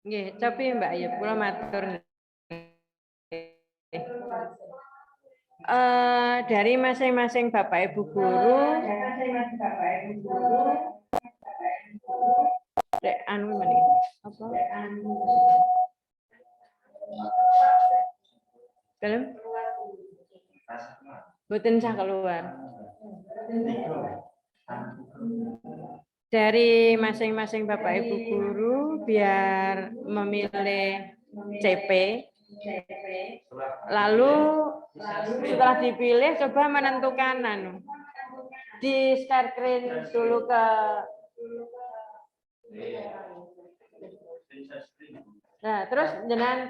Nggih, tapi Mbak Ayu, kula matur. Dari masing-masing Bapak Ibu guru, anu meneh, apa? Dalam? Boten sah keluar. Dari masing-masing Bapak Ibu guru biar memilih CP. Lalu setelah dipilih coba menentukan di share screen dulu ke terus jangan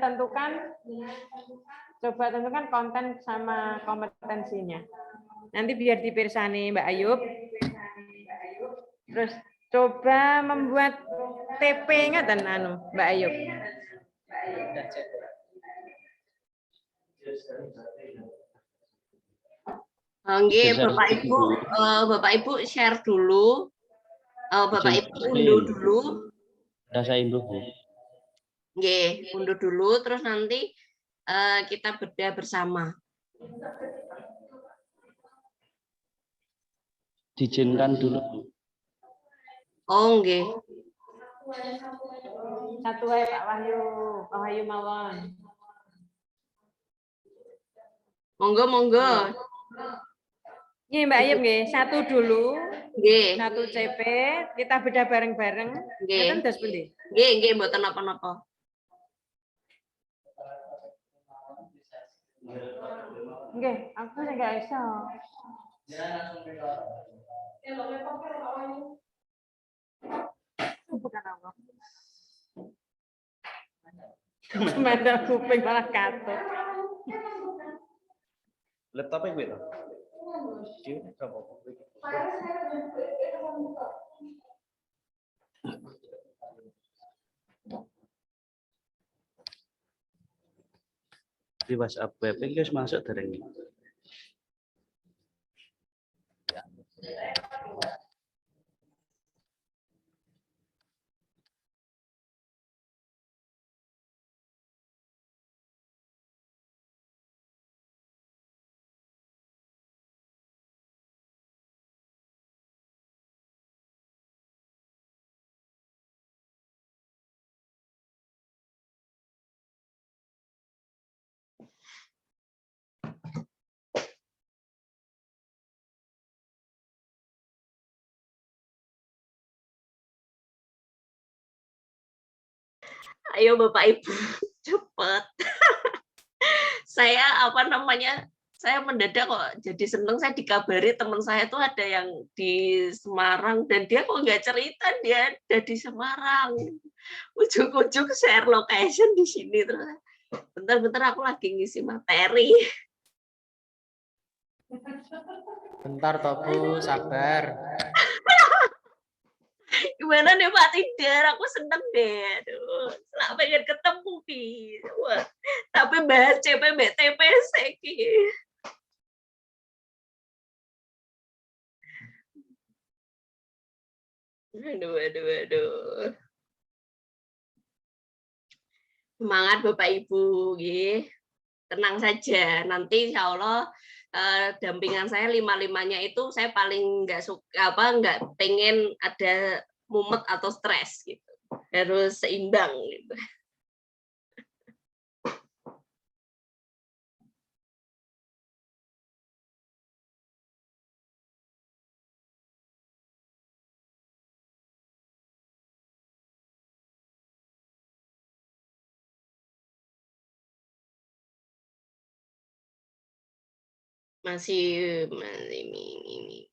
coba tentukan konten sama kompetensinya. Nanti biar dipirsani Mbak Ayub. Terus coba membuat TP ngeten Mbak Ayub. Nggih, Bapak Ibu share dulu. Bapak Ibu unduh dulu. Sudah saya unduh, Bu. Nggih, unduh dulu terus nanti kita bedah bersama. Diizinkan dulu, Bu. Oh, nggih. Satu wae Pak Wahyu, Pak Wahyu mawon. Monggo, monggo. Nggih, Mbak Ayub nggih, satu dulu. Nggih. Satu CP, kita bedah bareng-bareng. Nggih. Ngeten dos pundi? Nggih, nggih mboten napa-napa. Nggih, aku sing gak iso. Bukan apa. Mandal kuping malah katut. Laptopnya gue tuh. Di WhatsApp web ini masuk dari ini. Ayo Bapak Ibu, cepat. Saya Saya mendadak kok jadi seneng, saya dikabari teman saya tuh ada yang di Semarang dan dia kok nggak cerita dia ada di Semarang. Ujung-ujung share location di sini terus. Bentar-bentar aku lagi ngisi materi. Bentar toh Bu, sabar. Gimana nih Pak Tidar? Aku seneng deh. Aduh, selalu pengen ketemu Pi. Wah, tapi bahas CPBTPS iki. Aduh. Semangat Bapak Ibu, nggih. Tenang saja. Nanti insya Allah dampingan saya 5-5-nya itu saya paling nggak suka nggak pengen ada mumet atau stres gitu. Harus seimbang gitu. Masih ini.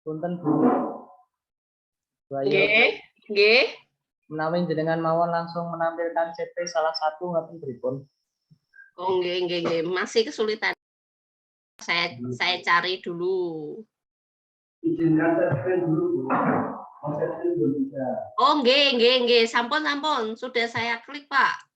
Punten Bu. Bayu, Nggih. menawi jenengan mawon langsung menampilkan CP salah satu ngaten pripun. Oh, nggih. Masih kesulitan. Saya cari dulu. Izinkan saya dulu, Bu. Oh, nggih. Sampun. Sudah saya klik, Pak.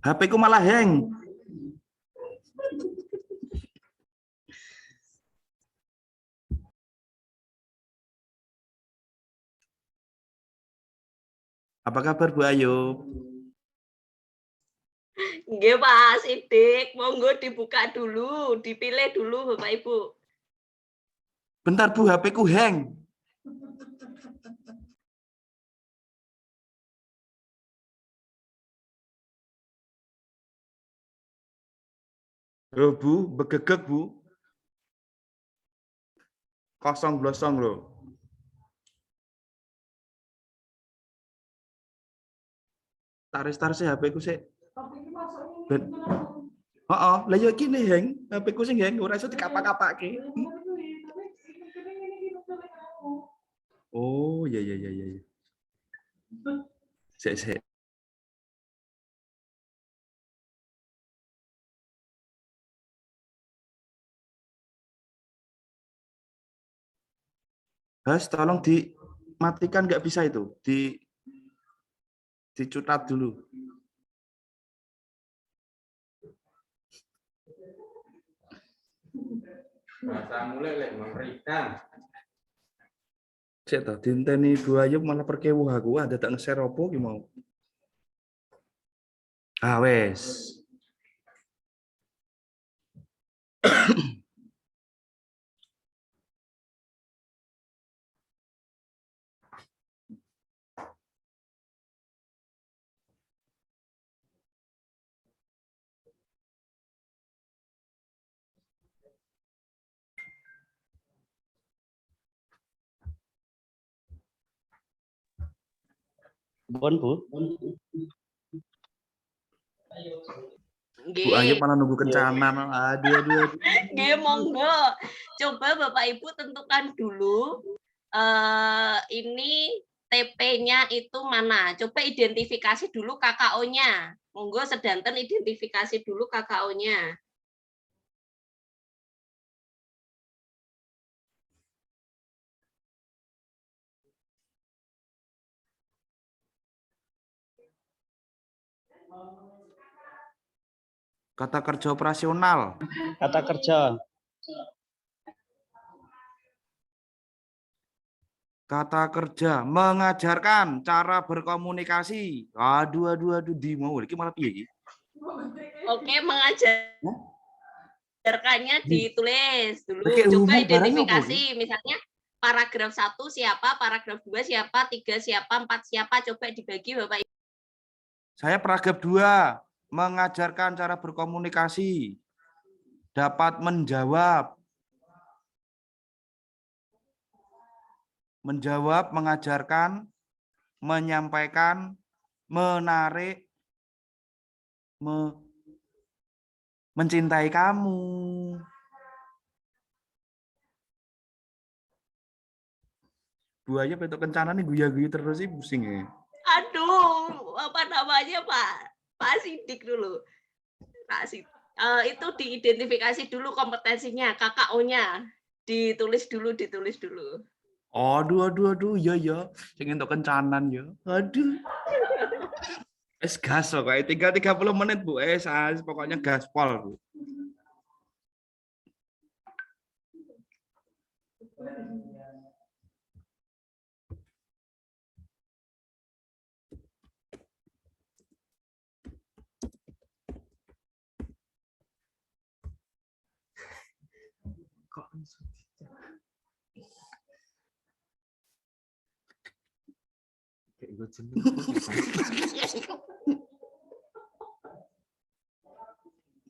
HP ku malah hang. Apa kabar Bu Ayu? Nggih, Pak Sidik. Monggo dibuka dulu, dipilih dulu Bapak Ibu. Bentar Bu, HP ku hang. Loh Bu, begegek Bu. Kosong blosong loh. Tak restart sih HP ku sih. Ben. Heeh, lah yo iki nih hang, HP ku sing hang ora iso dikapak-kapake. Oh, ya. Sik. Has, tolong dimatikan nggak bisa itu, dicutat dulu. Bahasa mulai lek mengerikan. Cek ta, dinteni Bu Ayu malah perkewuh aku, ada tak nge-share opo ki mau. Ah wes. Bu. Bu Ayu malah nunggu kencanan. Aduh. Nggih, monggo. Coba Bapak Ibu tentukan dulu ini TP-nya itu mana. Coba identifikasi dulu KKO-nya. Monggo sedanten identifikasi dulu KKO-nya. Kata kerja operasional. Kata kerja. Kata kerja mengajarkan cara berkomunikasi. Aduh di mau iki malah piye iki? Oke, mengajarkannya ditulis dulu. Oke, Coba umum barang apa, identifikasi misalnya paragraf 1 siapa, paragraf 2 siapa, 3 siapa, 4 siapa, coba dibagi Bapak Ibu. Saya paragraf 2, mengajarkan cara berkomunikasi, dapat menjawab, mengajarkan, menyampaikan, menarik, mencintai kamu. Bu Ayu bentuk kencana nih guya-guyu terus sih pusing ya. Aduh, apa namanya Pak Sidik dulu. Pak Sidik. Itu diidentifikasi dulu kompetensinya, KKO-nya. Ditulis dulu. Aduh, ya. Sing entuk kencanan ya. Aduh. Es gas pokoknya, tinggal 30 menit Bu. Pokoknya gaspol Bu.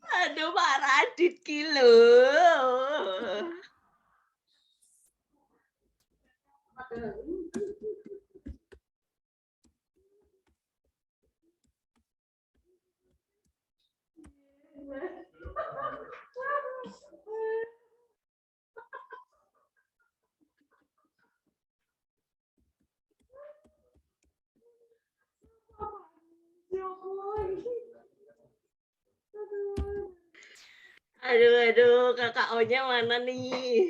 Aduh, Pak Radit kilo. Aduh, KKO-nya mana nih?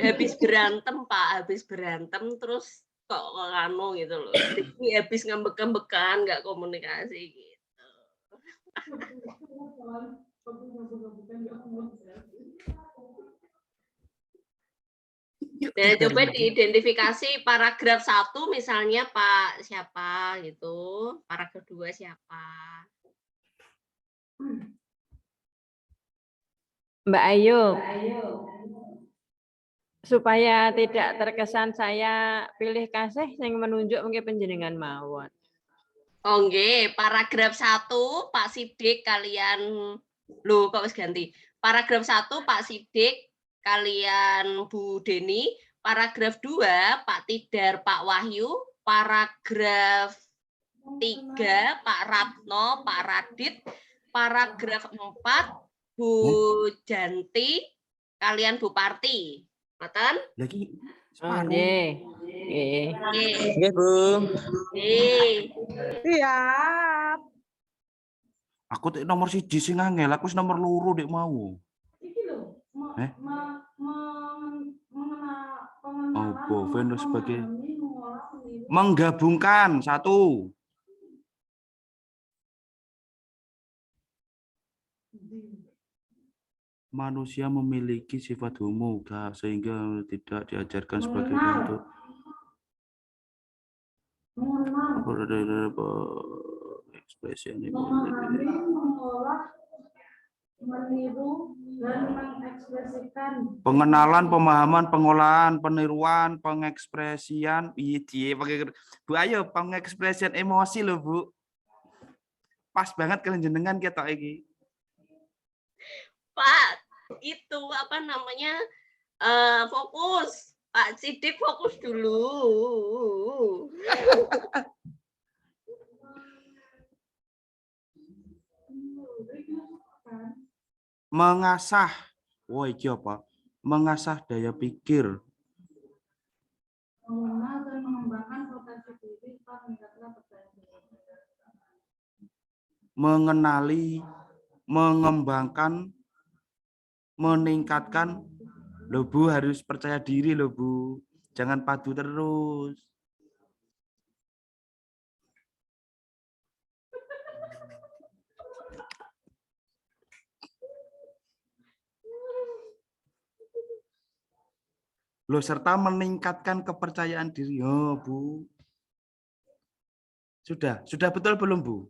Habis berantem Pak, terus kok anu gitu loh. Jadi habis ngambek-ngambekan, nggak komunikasi gitu. Dan coba diidentifikasi paragraf 1 misalnya Pak siapa gitu, paragraf 2 siapa. Mbak Ayu, supaya tidak terkesan saya pilih kasih yang menunjuk mungkin panjenengan mawon. Oh nggih, paragraf 1 Pak Sidik kalian Loh, kok wis ganti. Paragraf 1 Pak Sidik kalian Bu Deni, paragraf 2 Pak Tidar, Pak Wahyu, paragraf 3 Pak Ratno, Pak Radit, paragraf 4 Bu Janti, kalian Bu Parti. Ngoten? Lagi Oh, separuh. nggih. Nggih. Nggih. Nggih, Bu. Nggih. Siap. Aku tek nomor 1 sing angel, aku wis nomor 2 dek mau. Apa Venus sebagai menggabungkan 1. Manusia memiliki sifat homo sehingga tidak diajarkan sebagai bentuk ekspresi ini. Meniru dan mengekspresikan. Pengenalan, pemahaman, pengolahan, peniruan, pengekspresian, pakai Bu ayo pengekspresian emosi loh Bu. Pas banget kalian jenengan ketok iki. Pak, itu apa namanya? Fokus. Pak Sidik fokus dulu. Mengasah. Wah, iki apa? Mengasah daya pikir. Mengenal dan mengembangkan potensi diri serta meningkatkan percaya diri. Mengenali, mengembangkan, meningkatkan. Loh Bu, harus percaya diri loh Bu. Jangan padu terus. Loh, serta meningkatkan kepercayaan diri. Oh, Bu. Sudah betul belum, Bu?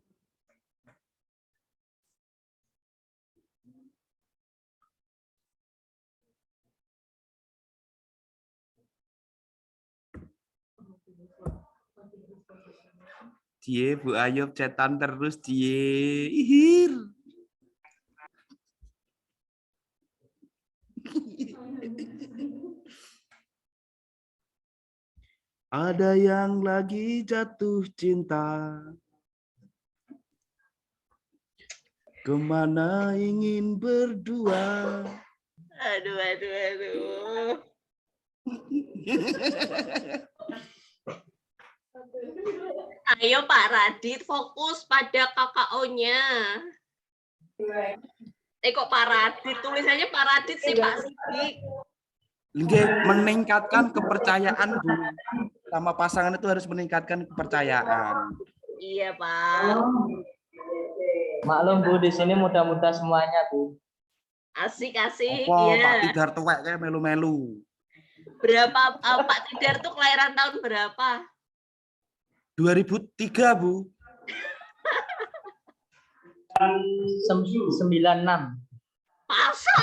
Die, Bu Ayub cetan terus die. Ihir. Ada yang lagi jatuh cinta. Kemana ingin berdua. Aduh. Ayo Pak Radit, fokus pada KKO-nya. Kok Pak Radit? Tulisannya Pak Radit sih Pak Sidik. Meningkatkan kepercayaan, Bu. Sama pasangan itu harus meningkatkan kepercayaan. Iya, Pak. Maklum Bu, di sini muda-muda semuanya Bu. Asik-asik. Oh, Ya. Pak Tidar tuwek kayak melu-melu. Berapa Pak Tidar tuh kelahiran tahun berapa? 2003, Bu. 96. Masa?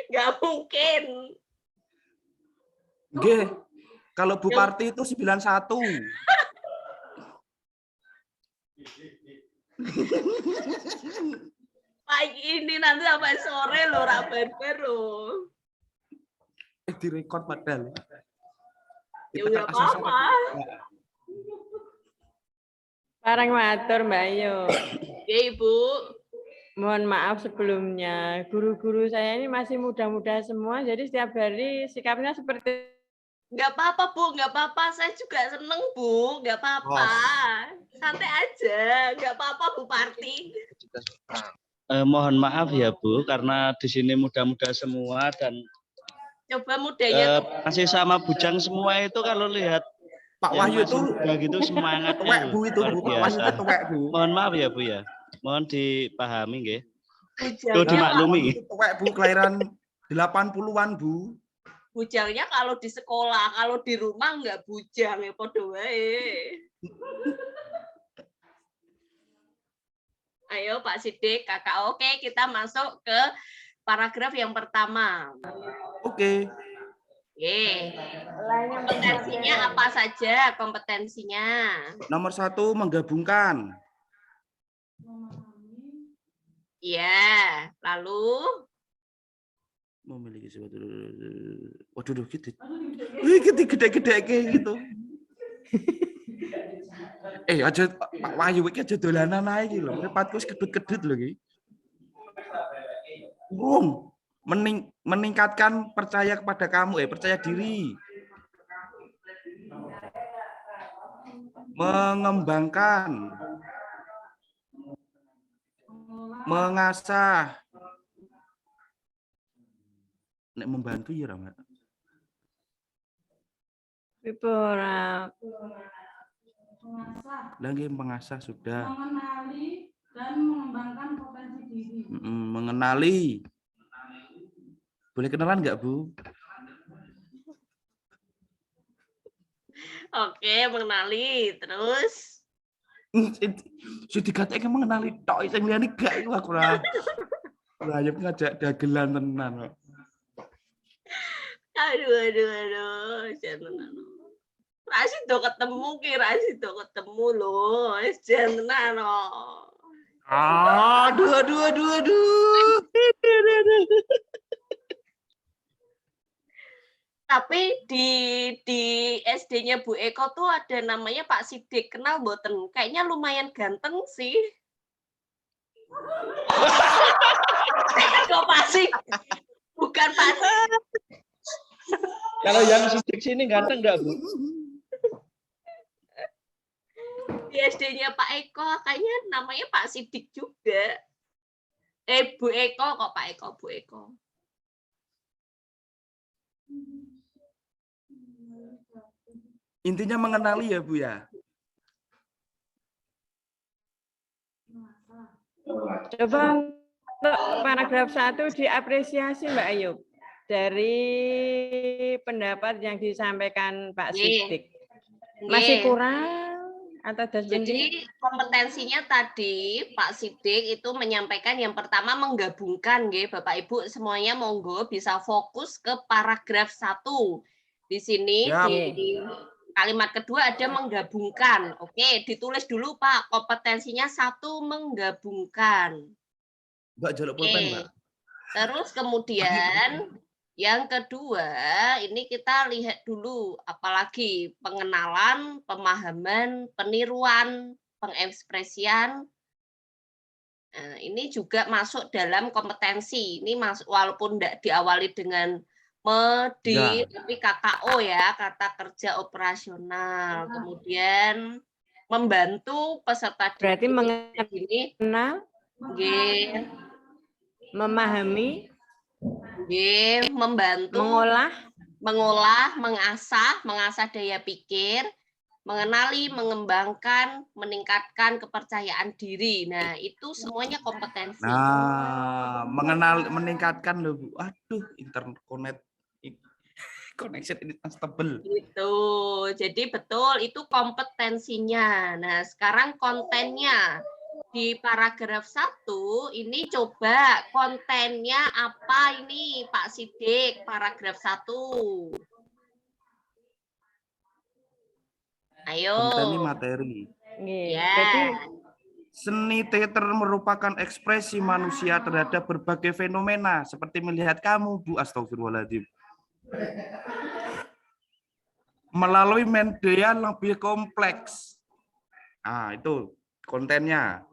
Nggak mungkin. Nggih. Kalau Bu Parti itu 91. Pagi ini nanti sampai sore loh, Rabarbar loh. Direkod padahal. Ya nggak apa-apa. Parang matur Mbak Ayu. Ya Ibu. Mohon maaf sebelumnya, guru-guru saya ini masih muda-muda semua, jadi setiap hari sikapnya seperti... Nggak apa-apa Bu, nggak apa-apa. Saya juga seneng Bu, nggak apa-apa. Santai aja, nggak apa-apa Bu Parti. Mohon maaf ya Bu, karena di sini muda-muda semua dan Coba mudanya masih sama bujang semua itu kalau lihat Pak Wahyu itu gitu semangatnya tuwek Bu itu Bu, Pak Wahyu itu tuwek Bu. Mohon maaf ya Bu ya. Mohon dipahami nggih. Tuh bujangnya, dimaklumi. Tuwek Bu, kelahiran 80-an Bu. bujangnya kalau di sekolah, kalau di rumah nggak bujang ya podo wae. Ayo Pak Sidik, Kakak. Oke, kita masuk ke paragraf yang pertama. Oke. Kompetensinya apa saja kompetensinya? Nomor 1 menggabungkan. Iya, lalu Memiliki suatu. Waduh, gitu. Gede-gede kayak gitu. Aja Pak Wahyu iki aja dolanan ae iki lho. Mripatku wis kedut-kedut lho iki. Meningkatkan percaya kepada kamu, percaya diri. Mengembangkan. Mengasah. Nek membantu ya Rama. Ora. Mengasah sudah. Mengenali dan mengembangkan potensi diri. Mengenali. Boleh kenalan nggak, Bu? oke, mengenali. Terus Sudah dikatakan mengenali tok sing liyane gak iku aku ora. Lah ya ngajak dagelan tenan kok. aduh. Jangan. Rasi do ketemu ki, Rasi do ketemu loh. Jangan Aduh. Tapi di SD-nya Bu Eko tuh ada namanya Pak Sidik. Kenal mboten? Kayaknya lumayan ganteng sih. Kok pasti bukan Pak Sidik. Kalau yang Sidik sini ganteng enggak, Bu? Di SD-nya Pak Eko kayaknya namanya Pak Sidik juga. Bu Eko kok Pak Eko, Bu Eko. Intinya mengenali ya, Bu ya. Coba untuk paragraf 1 diapresiasi Mbak Ayu dari pendapat yang disampaikan Pak Sidik. Masih kurang atau jadi kompetensinya tadi Pak Sidik itu menyampaikan yang pertama menggabungkan, Bapak Ibu semuanya monggo bisa fokus ke paragraf 1. Di sini di kalimat kedua ada menggabungkan. Oke, ditulis dulu Pak, kompetensinya 1 menggabungkan. Mbak jaluk pulpen, Mbak. Terus kemudian yang kedua, ini kita lihat dulu apalagi pengenalan, pemahaman, peniruan, pengekspresian. Nah, ini juga masuk dalam kompetensi. Ini masuk walaupun tidak diawali dengan MEDI, tapi KKO ya, kata kerja operasional. Kemudian membantu peserta berarti ini mengenal, memahami, membantu, mengolah, mengasah daya pikir, mengenali, mengembangkan, meningkatkan kepercayaan diri. Nah, itu semuanya kompetensi. Nah, meningkatkan loh, Bu. Aduh, connection ini unstable. Itu. Jadi betul itu kompetensinya. Nah, sekarang kontennya. Di paragraf 1 ini coba kontennya apa ini Pak Sidik, paragraf 1. Ayo. Konten materi. Ya. Seni teater merupakan ekspresi manusia terhadap berbagai fenomena seperti melihat kamu, Bu. Astagfirullahaladzim. Melalui media lebih kompleks. Ah, itu kontennya.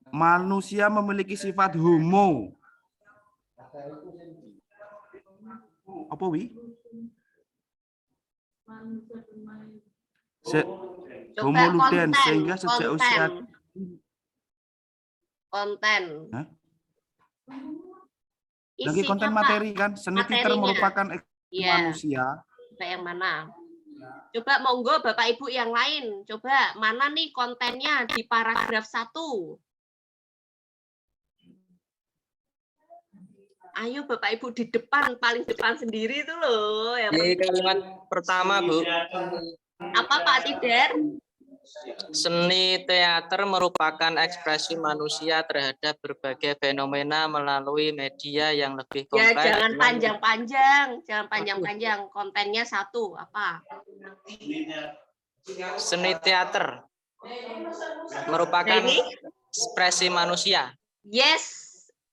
Manusia memiliki sifat homo. Apa wi? Homo ludens sehingga sejak usia konten. Hah? Lagi konten materi kan, seni teater merupakan ekspresi manusia. Yang mana? Coba monggo Bapak Ibu yang lain, coba mana nih kontennya di paragraf 1? Ayo Bapak Ibu di depan, paling depan sendiri itu loh. Di kalimat pertama, Bu. Apa Pak Tidar? Seni teater merupakan ekspresi manusia terhadap berbagai fenomena melalui media yang lebih Ya, kompleks. jangan panjang-panjang. Kontennya satu, apa? Seni teater merupakan Nah, ini? ekspresi manusia. Yes.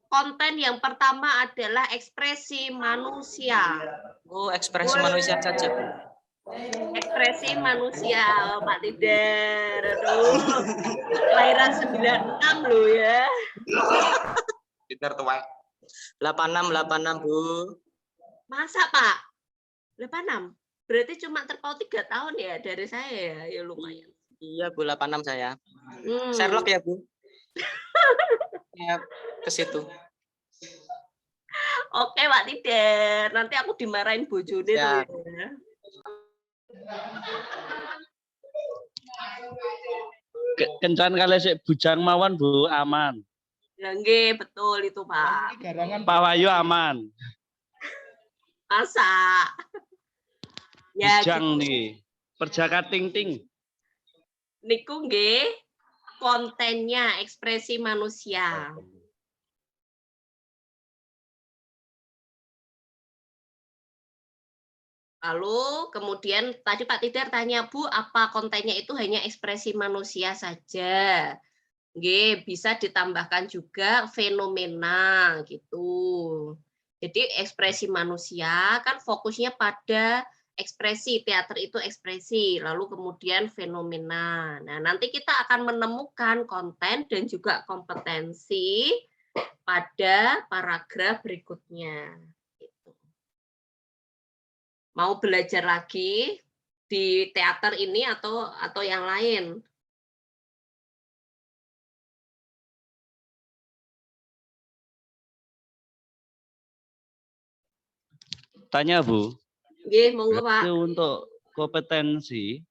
Konten yang pertama adalah ekspresi manusia. Oh, ekspresi manusia saja. Ekspresi manusia, Pak Tidar. Aduh, kelahiran 96 loh ya. Peter tua. 86, Bu. Masa, Pak? 86? Berarti cuma terpaut 3 tahun ya dari saya ya? Ya lumayan. Iya, Bu, 86 saya. Hmm. Sherlock ya, Bu? Ya, ke situ. Oke, Pak Tidar. Nanti aku dimarahin bojone Ya. tuh ya. Kencan kali sik bujang mawon Bu aman. Ya nggih, betul itu, Pak. Pak Wahyu aman. Masa? Ya, Bujang gitu. nih. Perjaka ting-ting. Niku nggih kontennya ekspresi manusia. Lalu kemudian tadi Pak Tidar tanya, Bu, apa kontennya itu hanya ekspresi manusia saja? Nggih, bisa ditambahkan juga fenomena gitu. Jadi ekspresi manusia kan fokusnya pada ekspresi, teater itu ekspresi, lalu kemudian fenomena. Nah, nanti kita akan menemukan konten dan juga kompetensi pada paragraf berikutnya. Mau belajar lagi di teater ini atau yang lain? Tanya Bu. Nggih, monggo Pak. Berarti untuk kompetensi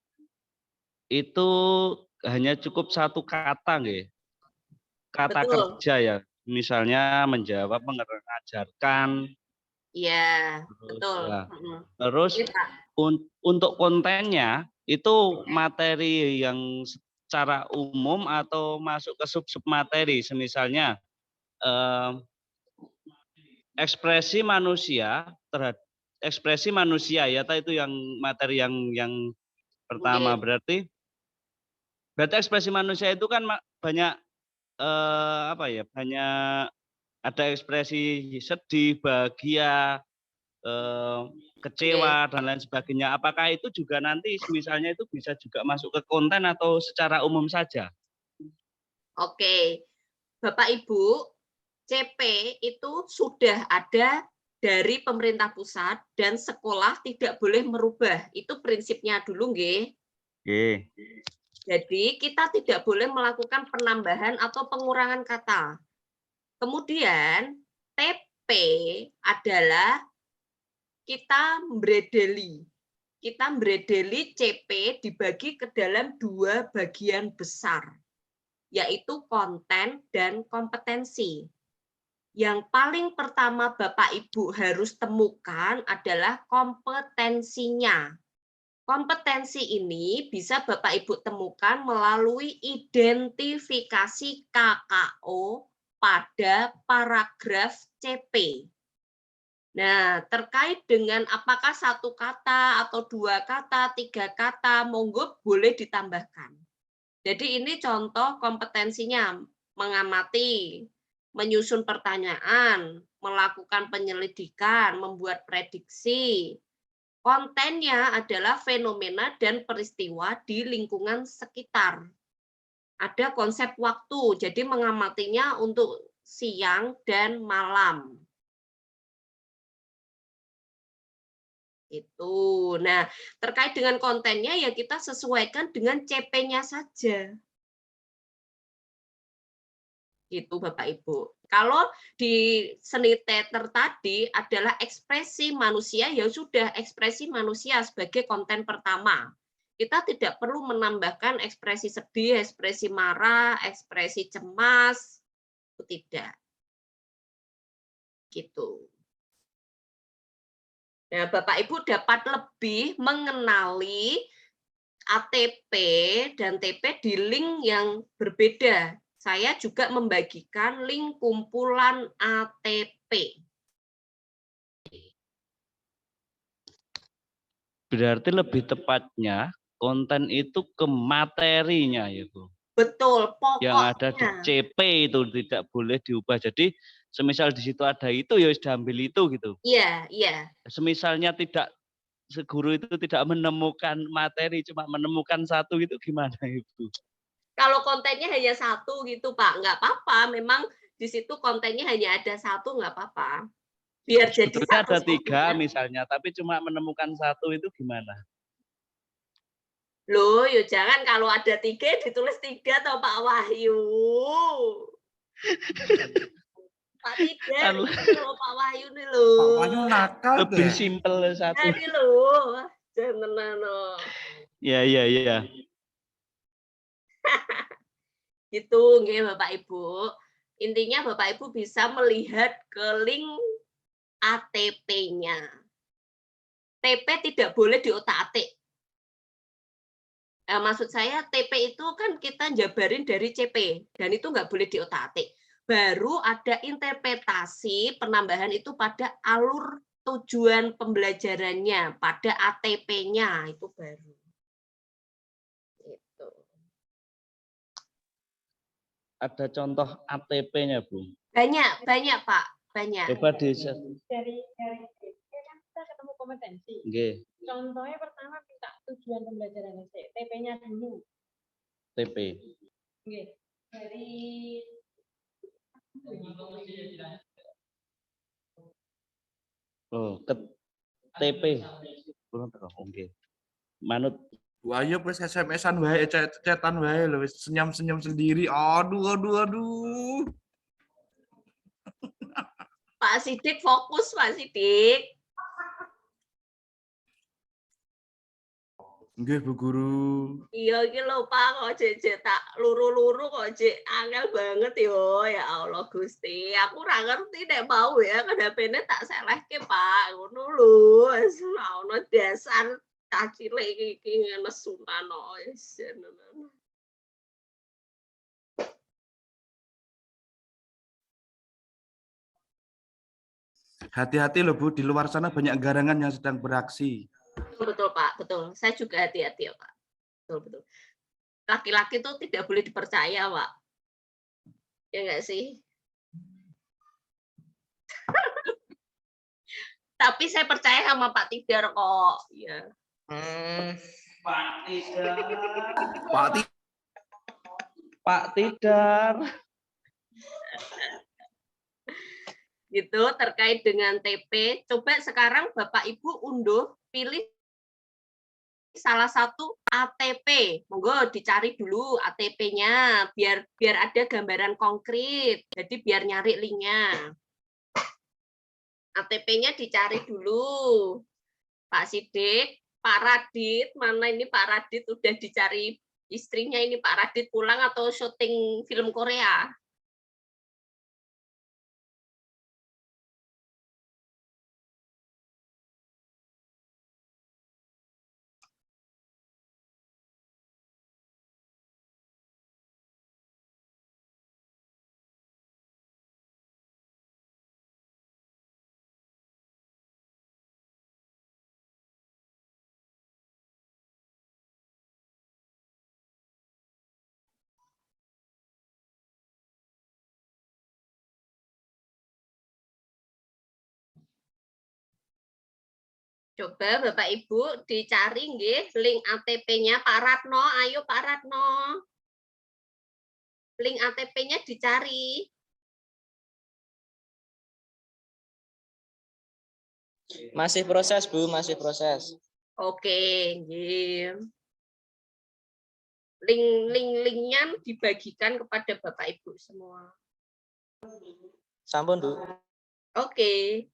itu hanya cukup satu kata nggih. Kata Betul. kerja ya. Misalnya menjawab, mengajarkan. Iya, betul. Ya. Terus untuk kontennya itu materi yang secara umum atau masuk ke sub materi, semisalnya ekspresi manusia terhadap ekspresi manusia ya, itu yang materi yang pertama. Berarti ekspresi manusia itu kan banyak apa ya, banyak ada ekspresi sedih, bahagia, kecewa dan lain sebagainya. Apakah itu juga nanti misalnya itu bisa juga masuk ke konten atau secara umum saja? Oke, Bapak Ibu, CP itu sudah ada dari pemerintah pusat dan sekolah tidak boleh merubah. Itu prinsipnya dulu, nggih. Oke. Jadi kita tidak boleh melakukan penambahan atau pengurangan kata. Kemudian TP adalah kita mbredeli. Kita mbredeli CP dibagi ke dalam 2 bagian besar, yaitu konten dan kompetensi. Yang paling pertama Bapak Ibu harus temukan adalah kompetensinya. Kompetensi ini bisa Bapak Ibu temukan melalui identifikasi KKO pada paragraf CP. Nah, terkait dengan apakah 1 kata atau 2 kata, 3 kata, monggo boleh ditambahkan. Jadi ini contoh kompetensinya, mengamati, menyusun pertanyaan, melakukan penyelidikan, membuat prediksi. Kontennya adalah fenomena dan peristiwa di lingkungan sekitar. Ada konsep waktu, jadi mengamatinya untuk siang dan malam. Itu. Nah, terkait dengan kontennya ya kita sesuaikan dengan CP-nya saja. Gitu Bapak Ibu. Kalau di seni teater tadi adalah ekspresi manusia, ya sudah ekspresi manusia sebagai konten pertama. Kita tidak perlu menambahkan ekspresi sedih, ekspresi marah, ekspresi cemas, itu tidak. Gitu. Nah, Bapak Ibu dapat lebih mengenali ATP dan TP di link yang berbeda. Saya juga membagikan link kumpulan ATP. Berarti lebih tepatnya konten itu ke materinya ya Bu. Betul, Yang ada di pokoknya. CP itu tidak boleh diubah. Jadi semisal di situ ada itu ya sudah ambil itu gitu. Iya, iya. Semisalnya tidak guru itu tidak menemukan materi, cuma menemukan satu itu gimana Ibu? Kalau kontennya hanya satu gitu Pak, nggak apa-apa. Memang di situ kontennya hanya ada satu, nggak apa-apa. Biar jadi Sebetulnya satu ada 3 saja. misalnya, tapi cuma menemukan satu itu gimana? Loh, yuk jangan kalau ada 3 ditulis 3 toh Pak Wahyu. Pak Tiga Kan ini loh Pak Wahyu nih loh. Pak Wahyu nakal lebih deh. simpel satu. Jadi loh, jangan loh. Ya. Gitu nggih Bapak Ibu. Intinya Bapak Ibu bisa melihat ke link ATP-nya. TP tidak boleh diotak-atik. Maksud saya TP itu kan kita jabarin dari CP dan itu nggak boleh diotak-atik. Baru ada interpretasi penambahan itu pada alur tujuan pembelajarannya, pada ATP-nya itu baru. Gitu. Ada contoh ATP-nya Bu. Banyak Pak, banyak. Coba di Dari kan kita ketemu kompetensi. Nggih, Contohnya pertama minta tujuan pembelajaran TP-nya dulu. TP. Nggih. Dari Oh, ke TP. Kurang tahu. Oke. Manut Bu Ayu plus SMS-an wae, chat-chatan wae lho, wis senyum-senyum sendiri. Aduh. Pak Sidik fokus Pak Sidik. Nggih, Bu Guru. Iya iki lho Pak kok jek tak luru-luru kok jek angel banget yo ya Allah Gusti. Aku ora ngerti nek mau ya kan HP-ne tak selehke Pak. Ngono lho wis ora ono dasar cah cilik iki nesunan wis. Hati-hati loh Bu, di luar sana banyak garangan yang sedang beraksi. Betul Pak, betul. Saya juga hati-hati ya Pak. Betul. Laki-laki tuh tidak boleh dipercaya Pak. Ya enggak sih? Tapi saya percaya sama Pak Tidar kok. Ya. Pak Tidar. Gitu terkait dengan TP. Coba sekarang Bapak Ibu unduh, pilih salah satu ATP. Monggo dicari dulu ATP-nya biar ada gambaran konkret. Jadi biar nyari linknya. ATP-nya dicari dulu. Pak Sidik, Pak Radit, mana ini Pak Radit udah dicari istrinya ini Pak Radit pulang atau syuting film Korea? Coba Bapak Ibu dicari nggih link ATP-nya Pak Ratno, ayo Pak Ratno. Link ATP-nya dicari. Masih proses, Bu, masih proses. Oke, nggih. Link-linknya dibagikan kepada Bapak Ibu semua. Sampun, Bu. Oke.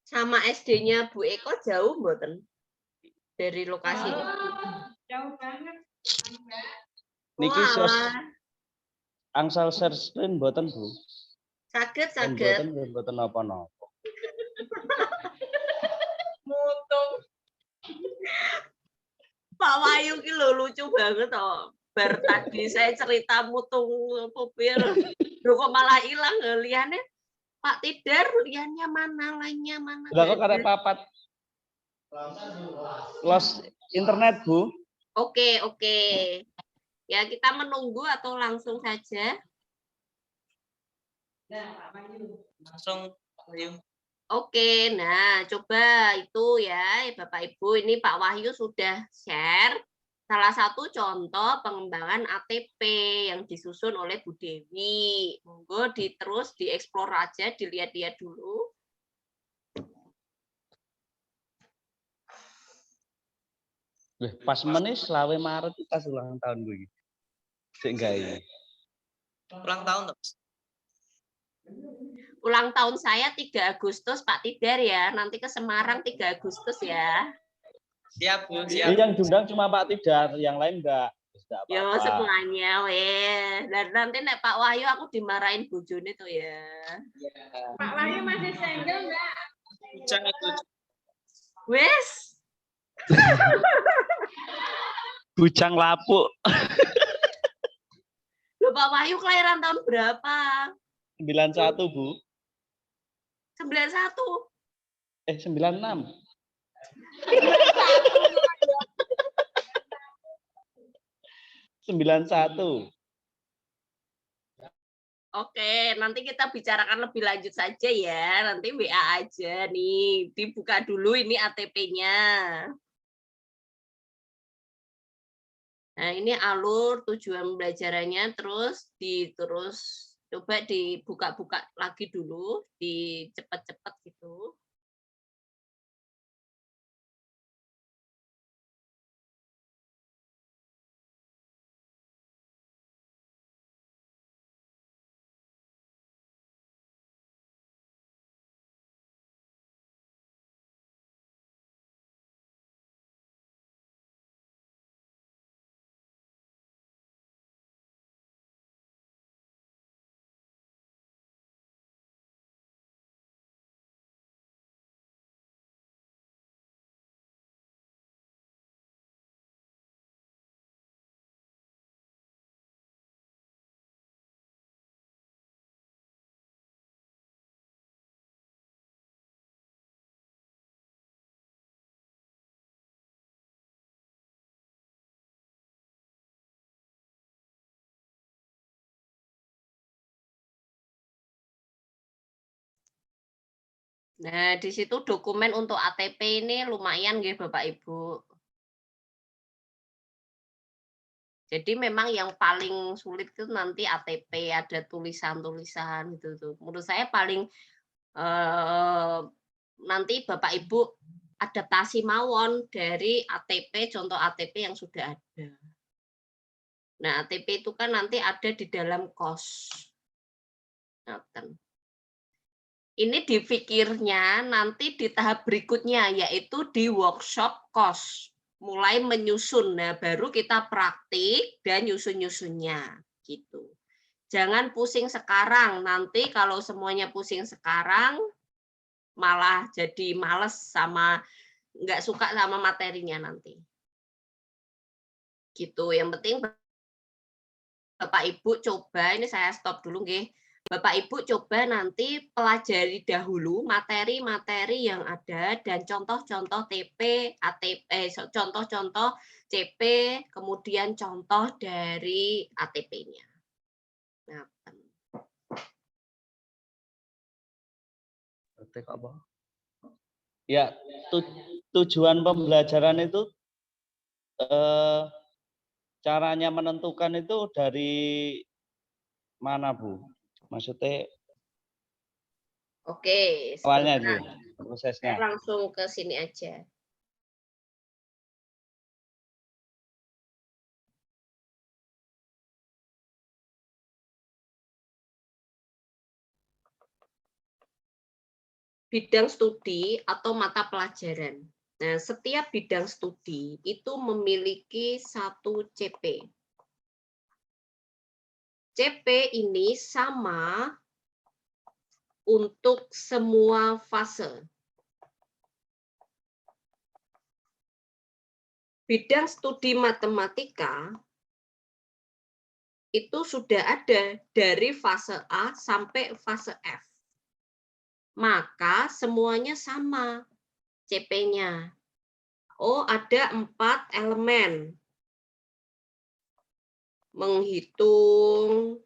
Sama SD-nya Bu Eko jauh mboten? Dari lokasi. Jauh banget. Niki share Walah, angsal share screen mboten, Bu? saged Kan saged. mboten napa-napa. Mutung. Pak Wahyu ki lho lucu banget toh. Bar tadi saya cerita mutung popir. Lho kok malah hilang liannya Pak Tidar, liannya mana, lainnya mana? Lah kok karek papat. Close internet, Bu. Oke, oke. Ya, kita menunggu atau langsung saja? Langsung Ayu. Oke, nah coba itu ya Bapak Ibu, ini Pak Wahyu sudah share salah satu contoh pengembangan ATP yang disusun oleh Bu Dewi. Monggo terus dieksplor aja, dilihat-lihat dulu. Pas menis selawe Maret pas ulang tahun gue. Sik gawe. Ulang tahun toh. Ulang tahun saya 3 Agustus Pak Tidar ya, nanti ke Semarang 3 Agustus ya. Siap, Bu, Ini siap. yang diundang cuma Pak Tidar, yang lain enggak. Yo semuanya weh. Dan nanti nek Pak Wahyu aku dimarahin bojone tuh ya. Pak Wahyu masih single enggak? Jangan itu. Wes. Bujang lapuk. Loh Pak Wahyu kelahiran tahun berapa? 91, Bu. 91. 96. Sembilan satu. Oke, nanti kita bicarakan lebih lanjut saja ya. Nanti WA aja nih. Dibuka dulu ini ATP-nya. Nah, ini alur tujuan pembelajarannya terus coba dibuka-buka lagi dulu, dicepet-cepet gitu. Nah, di situ dokumen untuk ATP ini lumayan nggih Bapak Ibu. Jadi memang yang paling sulit itu nanti ATP, ada tulisan-tulisan gitu tuh. Menurut saya paling nanti Bapak Ibu adaptasi mawon dari ATP, contoh ATP yang sudah ada. Nah, ATP itu kan nanti ada di dalam KOS. Ini dipikirnya nanti di tahap berikutnya, yaitu di workshop KOS. Mulai menyusun, nah baru kita praktik dan nyusun-nyusunnya. Gitu. Jangan pusing sekarang, nanti kalau semuanya pusing sekarang, malah jadi males sama nggak suka sama materinya nanti. Gitu. Yang penting Bapak Ibu coba, ini saya stop dulu nggih. Bapak Ibu coba nanti pelajari dahulu materi-materi yang ada dan contoh-contoh TP, ATP, contoh-contoh CP, kemudian contoh dari ATP-nya. Nah, Ya, tujuan pembelajaran itu caranya menentukan itu dari mana, Bu? Maksudnya oke, awalnya itu sebentar. prosesnya. Saya langsung ke sini aja. bidang studi atau mata pelajaran. Nah, setiap bidang studi itu memiliki satu CP. CP ini sama untuk semua fase. Bidang studi matematika itu sudah ada dari fase A sampai fase F. Maka semuanya sama CP-nya. Oh, ada 4 elemen. Menghitung,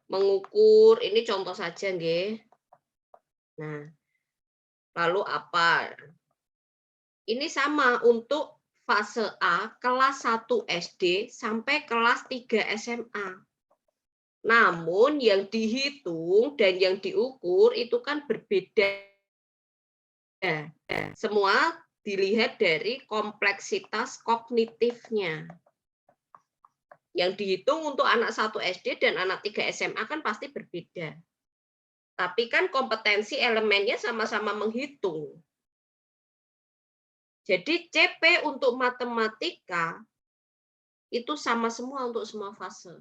mengukur, ini contoh saja, nggih. Nah, lalu apa? Ini sama untuk fase A, kelas 1 SD sampai kelas 3 SMA. Namun yang dihitung dan yang diukur itu kan berbeda. Semua dilihat dari kompleksitas kognitifnya. Yang dihitung untuk anak 1 SD dan anak 3 SMA kan pasti berbeda. Tapi kan kompetensi elemennya sama-sama menghitung. Jadi CP untuk matematika itu sama semua untuk semua fase.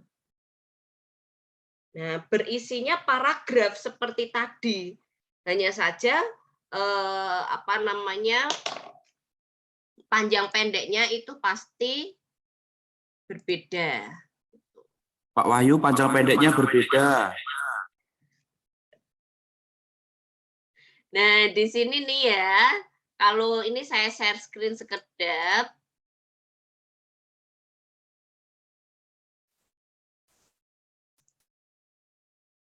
Nah, berisinya paragraf seperti tadi. Hanya saja panjang pendeknya itu pasti berbeda. Pak Wahyu, panjang pendeknya berbeda. Nah, di sini nih ya, kalau ini saya share screen sekedap.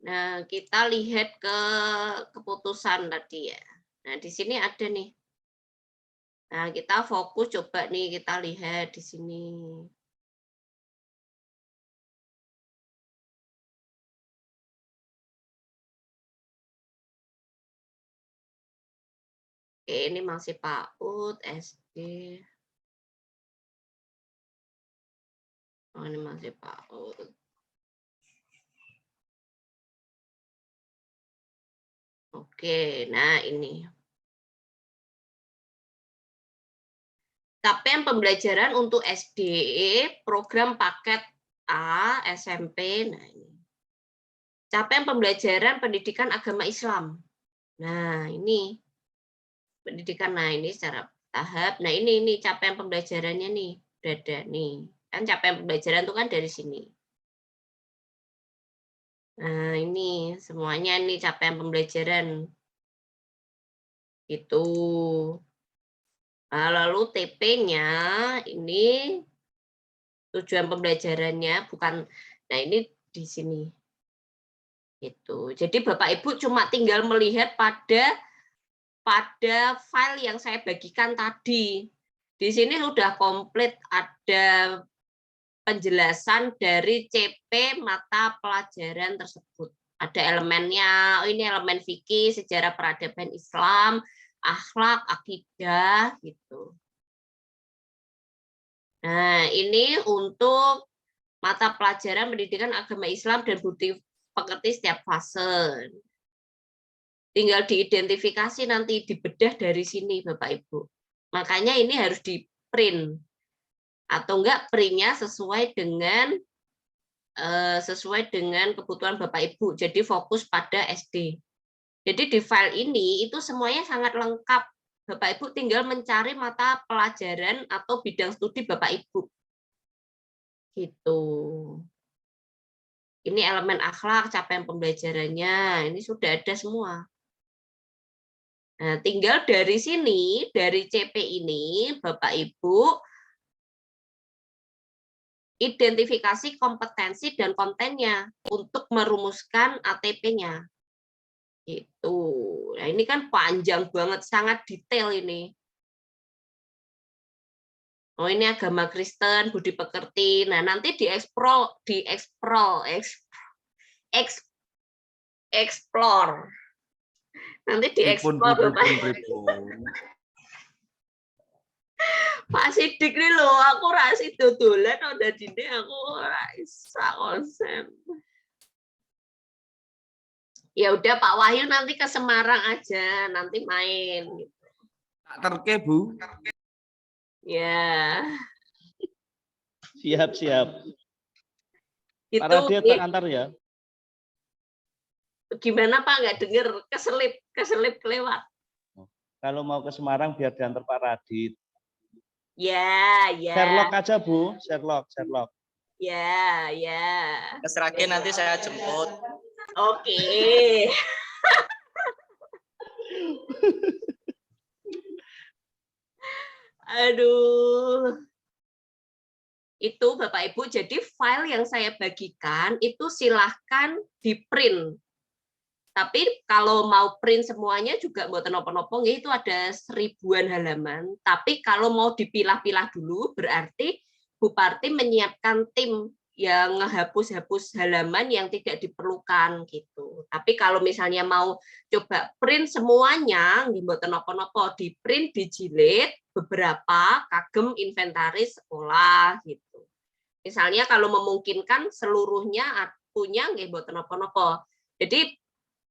Nah, kita lihat ke keputusan tadi ya. Nah, di sini ada nih. Nah, kita fokus coba nih kita lihat di sini. Oke, ini masih PAUD, SD. Oh, ini masih PAUD. Oke, nah ini. Capaian pembelajaran untuk SD, program paket A, SMP, nah ini. Capaian pembelajaran pendidikan agama Islam. Nah, ini. Pendidikan, nah ini secara tahap. Nah, ini capaian pembelajarannya nih. Udah ada nih. Kan capaian pembelajaran itu kan dari sini. Nah, ini semuanya nih capaian pembelajaran. Itu. Nah, lalu TP-nya ini tujuan pembelajarannya bukan, nah ini di sini. Itu. Jadi Bapak Ibu cuma tinggal melihat pada file yang saya bagikan tadi. Di sini sudah komplit ada penjelasan dari CP mata pelajaran tersebut. Ada elemennya, oh ini elemen fikih, sejarah peradaban Islam, akhlak, akidah, gitu. Nah, ini untuk mata pelajaran pendidikan agama Islam dan budi pekerti setiap fase. Tinggal diidentifikasi nanti, dibedah dari sini Bapak Ibu. Makanya ini harus di-print. Atau enggak print-nya sesuai dengan kebutuhan Bapak Ibu. Jadi fokus pada SD. Jadi di file ini itu semuanya sangat lengkap. Bapak Ibu tinggal mencari mata pelajaran atau bidang studi Bapak Ibu. Gitu. Ini elemen akhlak, capaian pembelajarannya, ini sudah ada semua. Nah, tinggal dari sini, dari CP ini, Bapak Ibu identifikasi kompetensi dan kontennya untuk merumuskan ATP-nya. Itu. Nah, ini kan panjang banget, sangat detail ini. Oh, ini agama Kristen, budi pekerti. Nah, nanti explore. Nanti dieksplor Bapak. Pak Sidik nih loh, aku ora sido dolan udah dine aku ora isa konsen. Ya udah Pak Wahyu nanti ke Semarang aja, nanti main. Tak terke, Bu. Ya. Siap, siap. Itu Para dia tak antar ya. gimana Pak nggak denger keselip kelewat. Kalau mau ke Semarang biar diantar Pak Radit. Ya, ya. Sherlock aja Bu, Sherlock. Ya, ya. Keserakin nanti saya jemput. Oke. Aduh. Itu Bapak Ibu, jadi file yang saya bagikan itu silahkan di-print. Tapi kalau mau print semuanya juga mboten napa-napa nggih, itu ada 1000-an halaman. Tapi kalau mau dipilah-pilah dulu berarti Bu Parti menyiapkan tim yang ngehapus-hapus halaman yang tidak diperlukan gitu. Tapi kalau misalnya mau coba print semuanya nggih mboten napa-napa, di-print, dijilid beberapa kagem inventaris sekolah gitu. Misalnya kalau memungkinkan seluruhnya punya nggih mboten napa-napa. Jadi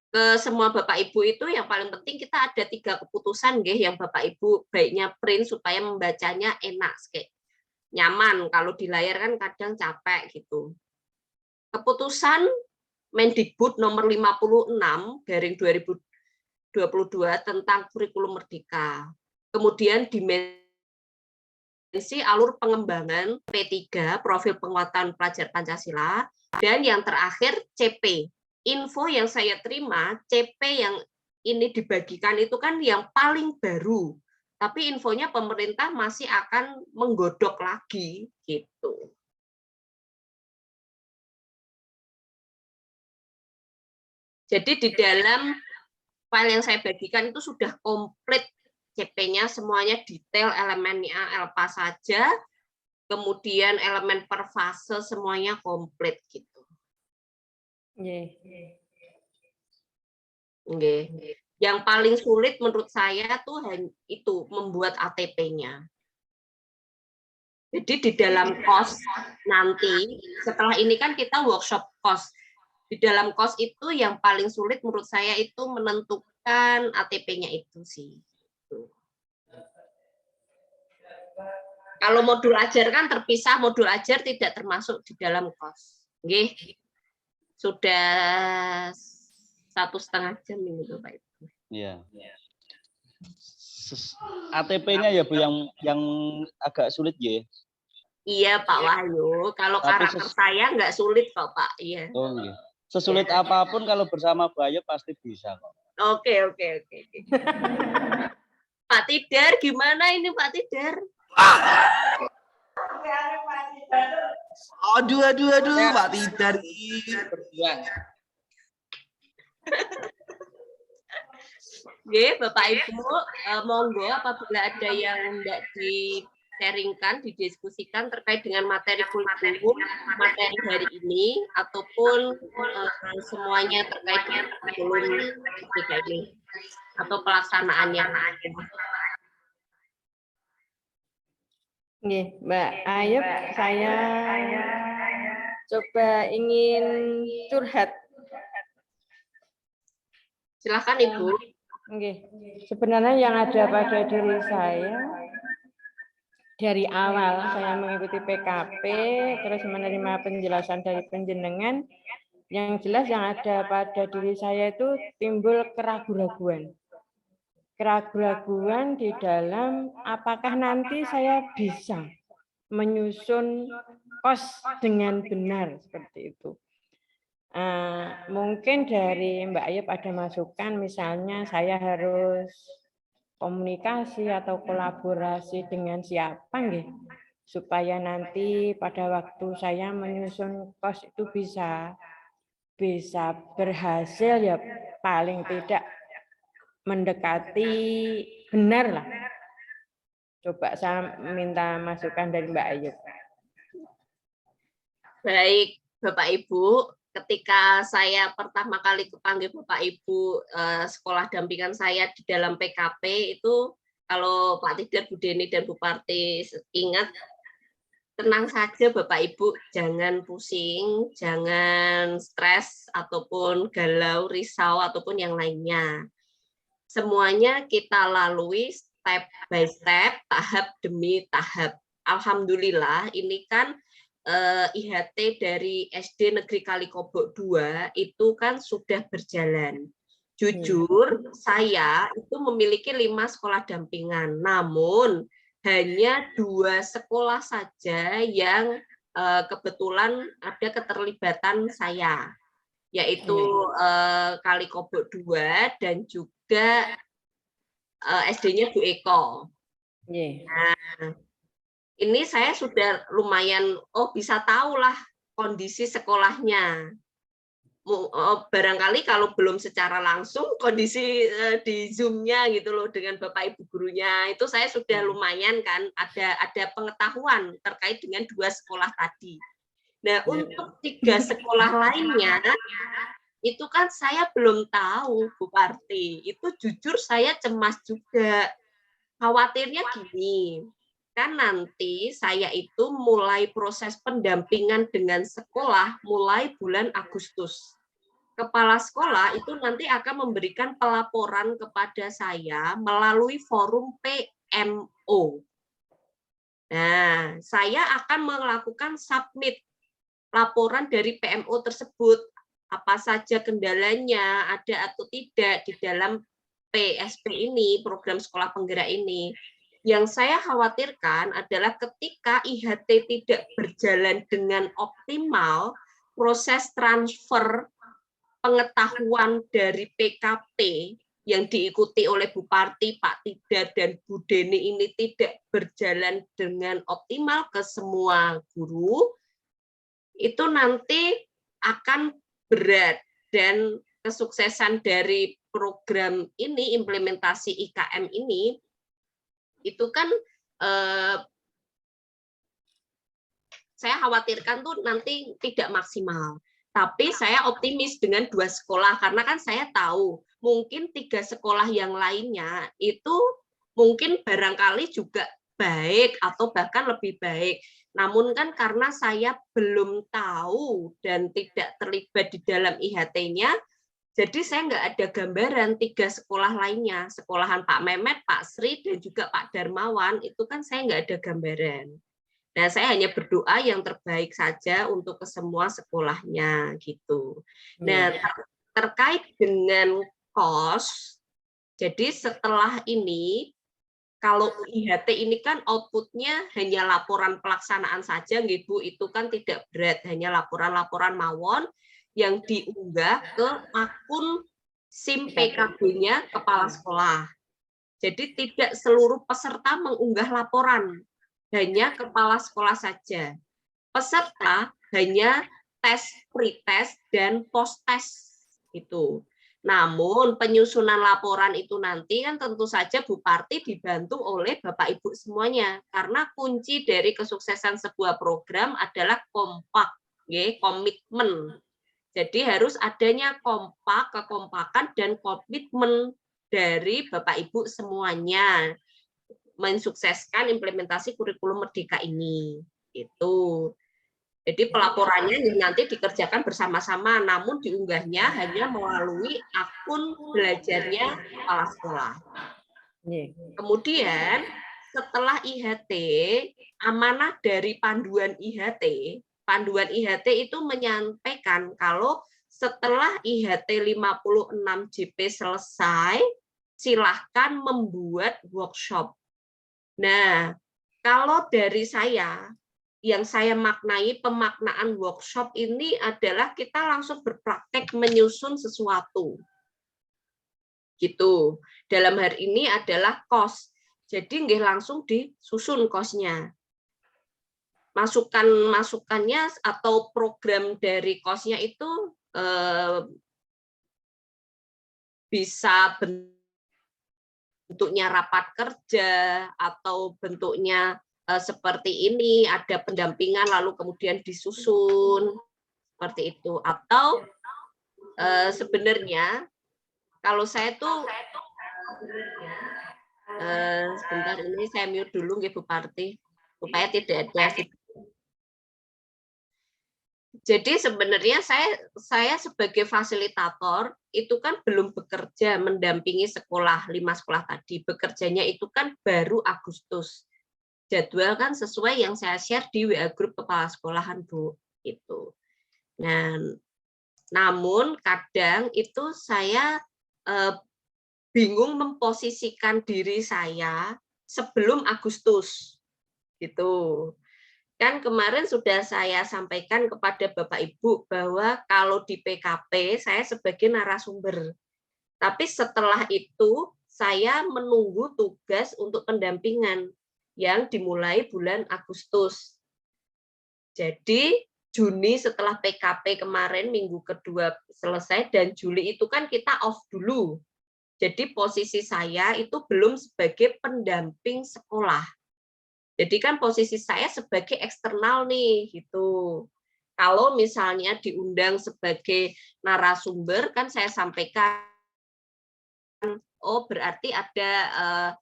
ke semua Bapak Ibu itu yang paling penting kita ada 3 keputusan nggih yang Bapak Ibu baiknya print supaya membacanya enak kayak nyaman. Kalau di layar kan kadang capek gitu. Keputusan Mendikbud nomor 56/2022 tentang kurikulum merdeka. Kemudian dimensi alur pengembangan P3 profil penguatan pelajar Pancasila, dan yang terakhir CP. Info yang saya terima, CP yang ini dibagikan itu kan yang paling baru. Tapi infonya pemerintah masih akan menggodok lagi gitu. Jadi di dalam file yang saya bagikan itu sudah komplit CP-nya, semuanya detail, elemennya apa saja, kemudian elemen per fase semuanya komplit gitu. Nggih. Yang paling sulit menurut saya tuh itu membuat ATP-nya. Jadi di dalam kos nanti, setelah ini kan kita workshop kos. Di dalam kos itu yang paling sulit menurut saya itu menentukan ATP-nya itu sih. Kalau modul ajar kan terpisah, modul ajar tidak termasuk di dalam kos. Nggih. Sudah 1,5 jam ini Bapak Ibu. Iya. ATP-nya ya Bu yang agak sulit ya. Iya Pak Wahyu, kalau Tapi karakter saya nggak sulit kok Pak. Iya. Oh iya. Sesulit apapun kalau bersama Bu Ayu pasti bisa kok. Oke. Pak Tidar gimana ini Pak Tidar? Aduh, Pak Tidar. Berjuang. Oke, Bapak Ibu, monggo apabila ada yang tidak di-sharingkan, didiskusikan terkait dengan materi kurikulum, materi hari ini, ataupun semuanya terkait dengan kurikulum ini, atau pelaksanaannya. Nggih, Mbak Ayub, saya coba ingin curhat. Silakan Ibu. Nggih. Sebenarnya yang ada pada diri saya dari awal saya mengikuti PKP, terus menerima penjelasan dari penjenengan, yang jelas yang ada pada diri saya itu timbul keraguan-raguan. Keraguan-raguan di dalam apakah nanti saya bisa menyusun kos dengan benar seperti itu. Mungkin dari Mbak Ayub ada masukan, misalnya saya harus komunikasi atau kolaborasi dengan siapa nggih, supaya nanti pada waktu saya menyusun kos itu bisa berhasil ya, paling tidak mendekati benar lah. Coba saya minta masukan dari Mbak Ayub. Baik, Bapak Ibu, ketika saya pertama kali kepanggil Bapak Ibu sekolah dampingan saya di dalam PKP itu kalau Pak Tidar, Bu Deni, dan Bu Parti ingat, tenang saja Bapak Ibu, jangan pusing, jangan stres ataupun galau, risau ataupun yang lainnya. Semuanya kita lalui step by step, tahap demi tahap. Alhamdulillah ini kan IHT dari SD Negeri Kalikobok 2 itu kan sudah berjalan. Jujur, saya itu memiliki 5 sekolah dampingan, namun hanya 2 sekolah saja yang kebetulan ada keterlibatan saya, yaitu Kalikobok 2 dan juga SD-nya Bu Eko. Nah, ini saya sudah lumayan, bisa tahulah kondisi sekolahnya. Barangkali kalau belum secara langsung kondisi di Zoom-nya gitu loh dengan Bapak Ibu gurunya itu saya sudah lumayan kan ada pengetahuan terkait dengan 2 sekolah tadi. Nah, untuk 3 sekolah lainnya itu kan saya belum tahu, Bu Parti. Itu jujur saya cemas juga. Khawatirnya gini, kan nanti saya itu mulai proses pendampingan dengan sekolah mulai bulan Agustus. Kepala sekolah itu nanti akan memberikan pelaporan kepada saya melalui forum PMO. Nah, saya akan melakukan submit laporan dari PMO tersebut. Apa saja kendalanya, ada atau tidak di dalam PSP ini, program sekolah penggerak ini. Yang saya khawatirkan adalah ketika IHT tidak berjalan dengan optimal, proses transfer pengetahuan dari PKP yang diikuti oleh Bu Parti, Pak Tidar, dan Bu Deni ini tidak berjalan dengan optimal ke semua guru, itu nanti akan berat dan kesuksesan dari program ini, implementasi IKM ini, itu kan saya khawatirkan tuh nanti tidak maksimal. Tapi saya optimis dengan 2 sekolah, karena kan saya tahu mungkin 3 sekolah yang lainnya itu mungkin barangkali juga baik atau bahkan lebih baik. Namun kan karena saya belum tahu dan tidak terlibat di dalam IHT-nya, jadi saya nggak ada gambaran 3 sekolah lainnya. Sekolahan Pak Mehmet, Pak Sri, dan juga Pak Darmawan, itu kan saya nggak ada gambaran. Nah, saya hanya berdoa yang terbaik saja untuk ke semua sekolahnya gitu. Nah, terkait dengan kos, jadi setelah ini, kalau IHT ini kan outputnya hanya laporan pelaksanaan saja, Bu, itu kan tidak berat, hanya laporan-laporan mawon yang diunggah ke akun SIM PKB-nya kepala sekolah. Jadi tidak seluruh peserta mengunggah laporan, hanya kepala sekolah saja. Peserta hanya tes, pretest, dan post-test itu. Namun penyusunan laporan itu nanti kan tentu saja Bu Parti dibantu oleh Bapak Ibu semuanya. Karena kunci dari kesuksesan sebuah program adalah kompak, komitmen. Jadi harus adanya kompak, kekompakan, dan komitmen dari Bapak Ibu semuanya mensukseskan implementasi kurikulum Merdeka ini. Itu. Jadi pelaporannya nanti dikerjakan bersama-sama, namun diunggahnya hanya melalui akun belajarnya kepala sekolah. Kemudian setelah IHT, amanah dari panduan IHT itu menyampaikan kalau setelah IHT 56 JP selesai, silahkan membuat workshop. Nah, kalau dari saya, yang saya maknai pemaknaan workshop ini adalah kita langsung berpraktek menyusun sesuatu. Gitu. Dalam hari ini adalah kos. Jadi nggih langsung disusun kosnya. Masukannya atau program dari kosnya itu bisa bentuknya rapat kerja atau bentuknya seperti ini, ada pendampingan lalu kemudian disusun seperti itu. Atau sebenarnya kalau saya tuh Sebentar ini saya mute dulu nggih Bu Parti supaya tidak ada. Jadi sebenarnya saya sebagai fasilitator itu kan belum bekerja mendampingi sekolah 5 sekolah tadi. Bekerjanya itu kan baru Agustus. Jadwal kan sesuai yang saya share di WA grup kepala sekolahan Bu itu. Nah, namun kadang itu saya bingung memposisikan diri saya sebelum Agustus gitu. Kan kemarin sudah saya sampaikan kepada Bapak Ibu bahwa kalau di PKP saya sebagai narasumber. Tapi setelah itu saya menunggu tugas untuk pendampingan yang dimulai bulan Agustus. Jadi Juni setelah PKP kemarin minggu kedua selesai dan Juli itu kan kita off dulu. Jadi posisi saya itu belum sebagai pendamping sekolah. Jadi kan posisi saya sebagai eksternal nih gitu. Kalau misalnya diundang sebagai narasumber kan saya sampaikan oh berarti ada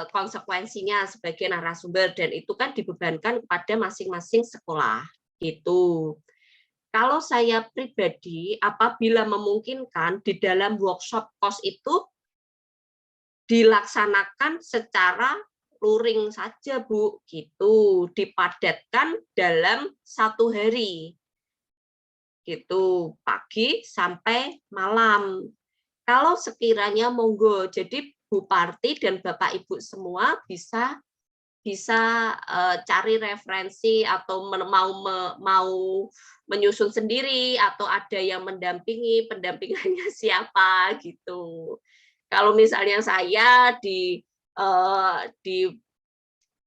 konsekuensinya sebagai narasumber dan itu kan dibebankan kepada masing-masing sekolah gitu. Kalau saya pribadi apabila memungkinkan di dalam workshop KOS itu dilaksanakan secara luring saja Bu, gitu, dipadatkan dalam 1 hari, gitu, pagi sampai malam. Kalau sekiranya monggo, jadi Bu Parti dan Bapak Ibu semua bisa cari referensi atau mau menyusun sendiri atau ada yang mendampingi, pendampingannya siapa gitu. Kalau misalnya saya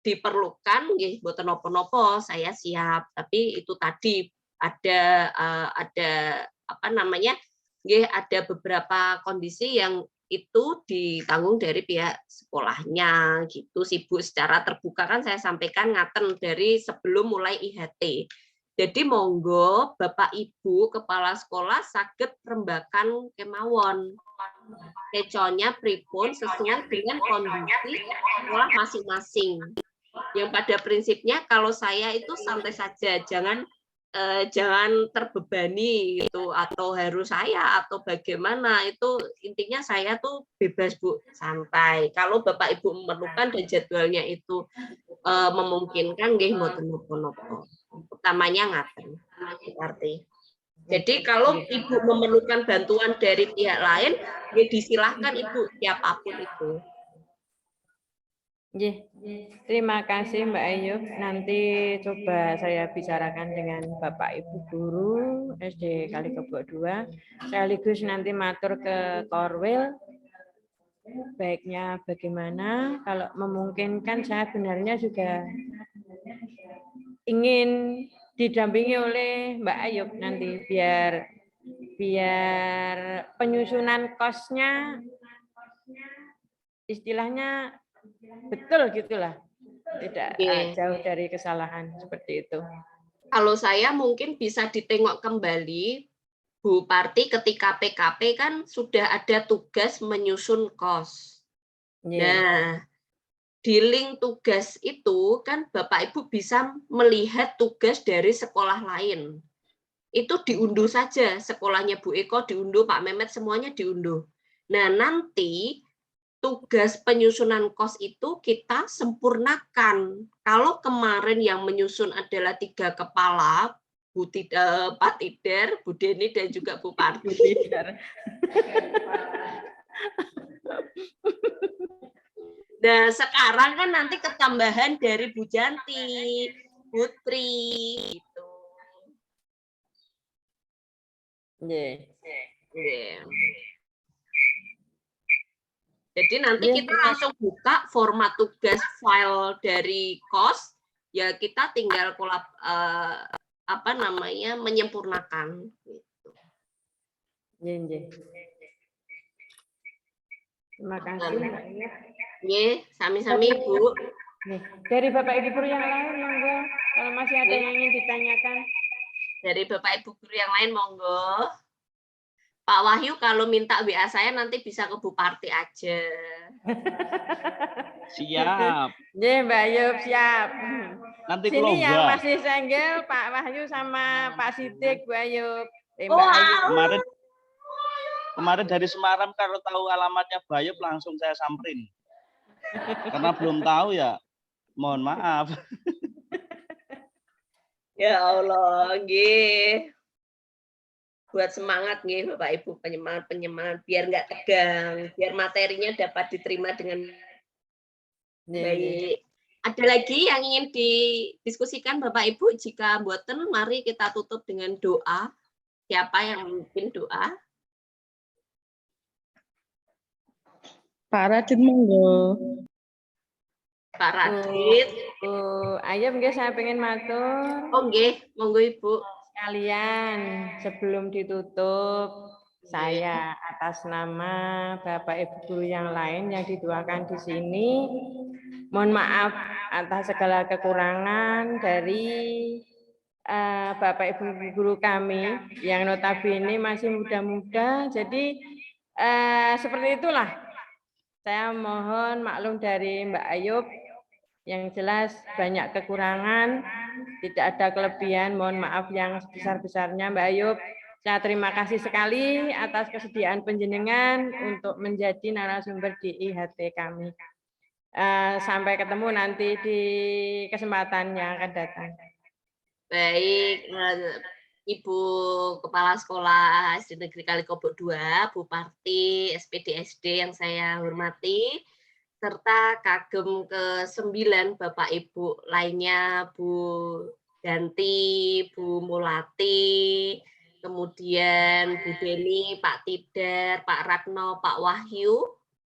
diperlukan nggih mboten napa-napa saya siap, tapi itu tadi ada ada beberapa kondisi yang itu ditanggung dari pihak sekolahnya gitu sih Bu. Secara terbuka kan saya sampaikan ngaten dari sebelum mulai IHT. Jadi monggo Bapak Ibu kepala sekolah saged rembakan kemawon. Keconya pripun sesuai dengan kondisi sekolah masing-masing. Yang pada prinsipnya kalau saya itu santai saja, jangan terbebani gitu atau harus saya atau bagaimana, itu intinya saya tuh bebas Bu, santai. Kalau Bapak Ibu memerlukan dan jadwalnya itu memungkinkan nggih mboten napa-napa. Utamanya ngaten arti. Jadi kalau Ibu memerlukan bantuan dari pihak lain, ya disilahkan Ibu, siapapun itu. Terima kasih Mbak Ayub. Nanti coba saya bicarakan dengan Bapak Ibu Guru SD Kalikebo 2, sekaligus nanti matur ke Korwil. Baiknya bagaimana, kalau memungkinkan saya benarnya juga ingin didampingi oleh Mbak Ayub nanti biar penyusunan kosnya istilahnya betul gitulah, tidak jauh dari kesalahan seperti itu. Kalau saya mungkin bisa ditengok kembali Bu Parti ketika PKP kan sudah ada tugas menyusun kos. Nah, di link tugas itu kan Bapak Ibu bisa melihat tugas dari sekolah lain. Itu diunduh saja, sekolahnya Bu Eko diunduh, Pak Mehmet semuanya diunduh. Nah, nanti tugas penyusunan kos itu kita sempurnakan. Kalau kemarin yang menyusun adalah 3 kepala, Pak Tidar, Bu Deni dan juga Bu Parti. Nah, sekarang kan nanti ketambahan dari Bu Janti, Putri, gitu. Jadi nanti kita langsung buka format tugas file dari KOS, ya kita tinggal menyempurnakan. Gitu. Terima kasih. Sami-sami Bu. Dari Bapak Ibu Guru yang lain, monggo. Kalau masih ada yang ingin ditanyakan. Dari Bapak Ibu Guru yang lain, monggo. Pak Wahyu kalau minta WA saya nanti bisa ke Bu Parti aja. Siap. Nggih, Mbak Ayub, siap. Nanti Sini kalau yang Mbak, masih senggel Pak Wahyu sama Pak Sidik, Bu Ayub. Mbak Wow. Ayub. kemarin dari Semarang kalau tahu alamatnya Bayub langsung saya samperin. Karena belum tahu ya, mohon maaf. Ya Allah, nggih. Buat semangat nggih Bapak Ibu, penyemangat biar nggak tegang, biar materinya dapat diterima dengan baik. Ada lagi yang ingin didiskusikan Bapak Ibu? Jika boten, mari kita tutup dengan doa. Siapa yang memimpin doa? Pak Radit monggo. Pak Radit. Ayub nggih saya pengen matur. Oh nggih, monggo Ibu. Sekalian sebelum ditutup, saya atas nama Bapak Ibu guru yang lain yang didoakan di sini, mohon maaf atas segala kekurangan dari Bapak Ibu guru kami yang notabene masih muda-muda. Jadi seperti itulah. Saya mohon maklum dari Mbak Ayub. Yang jelas banyak kekurangan, tidak ada kelebihan, mohon maaf yang sebesar-besarnya Mbak Ayub. Saya terima kasih sekali atas kesediaan panjenengan untuk menjadi narasumber di IHT kami. Sampai ketemu nanti di kesempatan yang akan datang. Baik, Ibu Kepala Sekolah SD Negeri Kalikobok 2, Bu Parti, SPD SD yang saya hormati, serta kagem ke-9 Bapak Ibu lainnya, Bu Danti, Bu Mulati, kemudian Bu Deni, Pak Tidar, Pak Ratno, Pak Wahyu,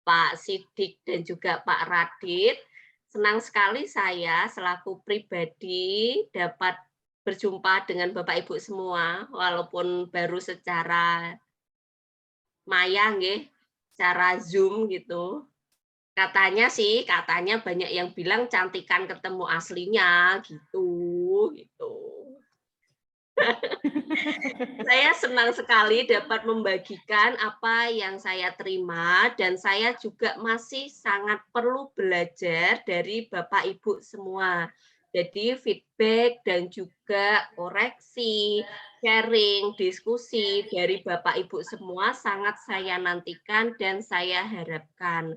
Pak Sidik, dan juga Pak Radit. Senang sekali saya selaku pribadi dapat berjumpa dengan Bapak Ibu semua, walaupun baru secara maya, nggih, secara Zoom gitu. Katanya banyak yang bilang cantikan ketemu aslinya gitu. Saya senang sekali dapat membagikan apa yang saya terima dan saya juga masih sangat perlu belajar dari Bapak Ibu semua. Jadi feedback dan juga koreksi, sharing, diskusi dari Bapak Ibu semua sangat saya nantikan dan saya harapkan.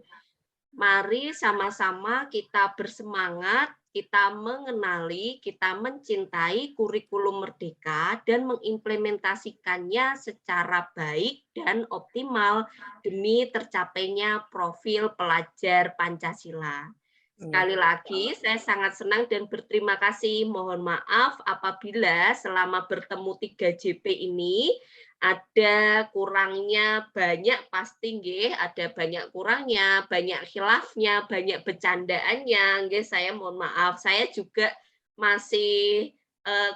Mari sama-sama kita bersemangat, kita mengenali, kita mencintai kurikulum Merdeka dan mengimplementasikannya secara baik dan optimal demi tercapainya profil pelajar Pancasila. Sekali lagi, saya sangat senang dan berterima kasih. Mohon maaf apabila selama bertemu 3JP ini ada kurangnya banyak, pasti nggih, ada banyak kurangnya, banyak khilafnya, banyak bercandaannya, nggih, saya mohon maaf. Saya juga masih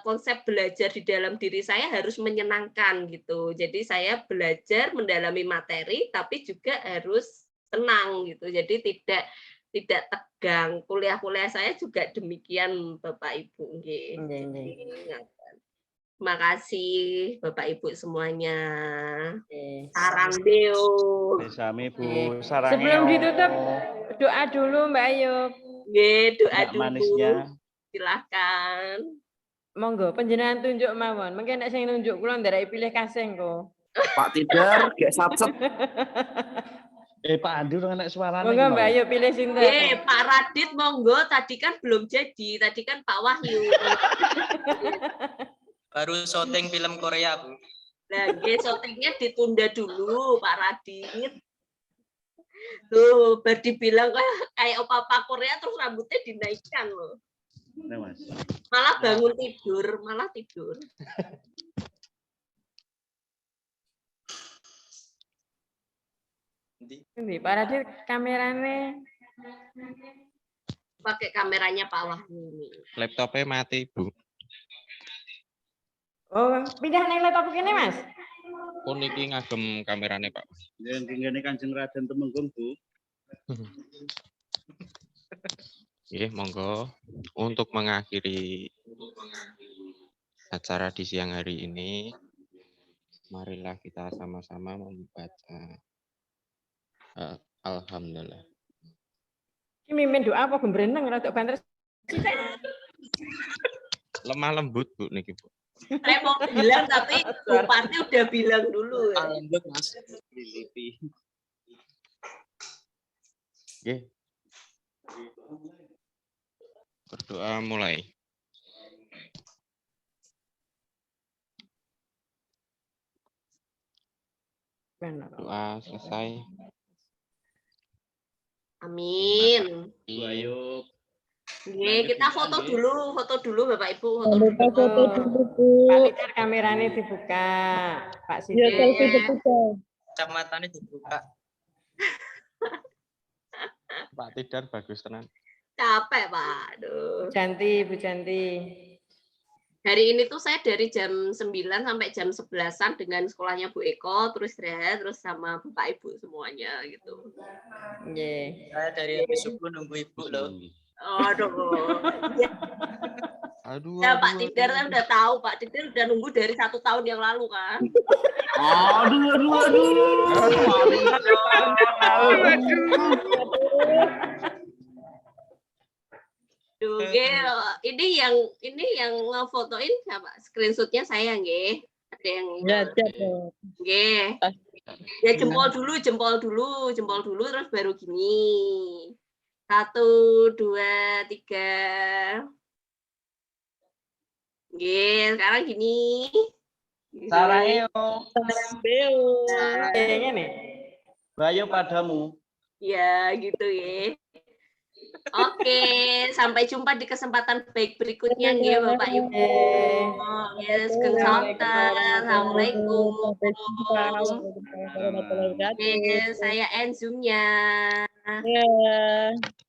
konsep belajar di dalam diri saya harus menyenangkan gitu. Jadi saya belajar mendalami materi tapi juga harus tenang gitu. Jadi tidak tegang. Kuliah-kuliah saya juga demikian Bapak Ibu nggih. Terima kasih Bapak Ibu semuanya. Sarang Deo. Sami Bu, Sebelum ditutup doa dulu Mbak Ayub. Nggih, doa dulu. Manisnya. Silahkan. Monggo panjenengan tunjuk mawon. Mungkin nek sing nunjuk kula ndarek pilih kasing kok. Pak Tidar, gak satset. Pak Andi udah enak suaranya. Monggo Mbak Ayub pilih sinten. Pak Radit monggo, tadi kan belum jadi. Tadi kan Pak Wahyu. Baru syuting film Korea, Bu. Nah, syutingnya ditunda dulu, Pak Radit. Tuh, berdibilang kayak opa-opa Korea terus rambutnya dinaikkan loh. Nah, Mas. Malah bangun tidur, malah tidur. Ini Pak Radit kameranya. Pakai kameranya Pak Wahyu ini. Laptopnya mati, Bu. Oh, pindah ning laptop kene, Mas. Oh, niki ngagem kamerane, Pak. Yang ngene Kanjeng Raden Temenggung, Bu. Monggo untuk mengakhiri acara di siang hari ini, Marilah kita sama-sama membaca. Alhamdulillah. Ini mimin doa apa gembreneng rada banter. Lemah lembut Bu niki Bu. Saya mau bilang tapi Bupati udah bilang dulu. Ya. Lanjut Mas. Oke. Berdoa mulai. Doa selesai. Amin. Bu Ayu. Oke, kita foto dulu Bapak Ibu, foto Jangan lupa dulu. foto dulu, Bu. Pak Lidar kameranya dibuka. Pak Ya, Siti. selfie dibuka. Kacamatannya dibuka. Pak Tidar bagus tenan. Capek Pak. Aduh. Bu Janti. Hari ini tuh saya dari jam 9 sampai jam 11-an dengan sekolahnya Bu Eko, terus istirahat, terus sama Bapak Ibu semuanya gitu. Nggih. Saya dari habis subuh nunggu Ibu loh. Aduh. Aduh. Ya Pak Tidar saya udah tahu, Pak Tidar udah nunggu dari 1 tahun yang lalu kan. Ini yang ngefotoin siapa? Screenshotnya saya nggih. Ada yang Ya, siap. nggih. Ya jempol dulu terus baru gini. 1, 2, 3. Nggih, sekarang gini. Saraheo. Kayaknya nih. Bayu padamu. Ya, gitu ya. Oke, sampai jumpa di kesempatan baik berikutnya nggih Bapak Ibu. Yes, Assalamualaikum. Oke, saya end Zoom-nya. Ya.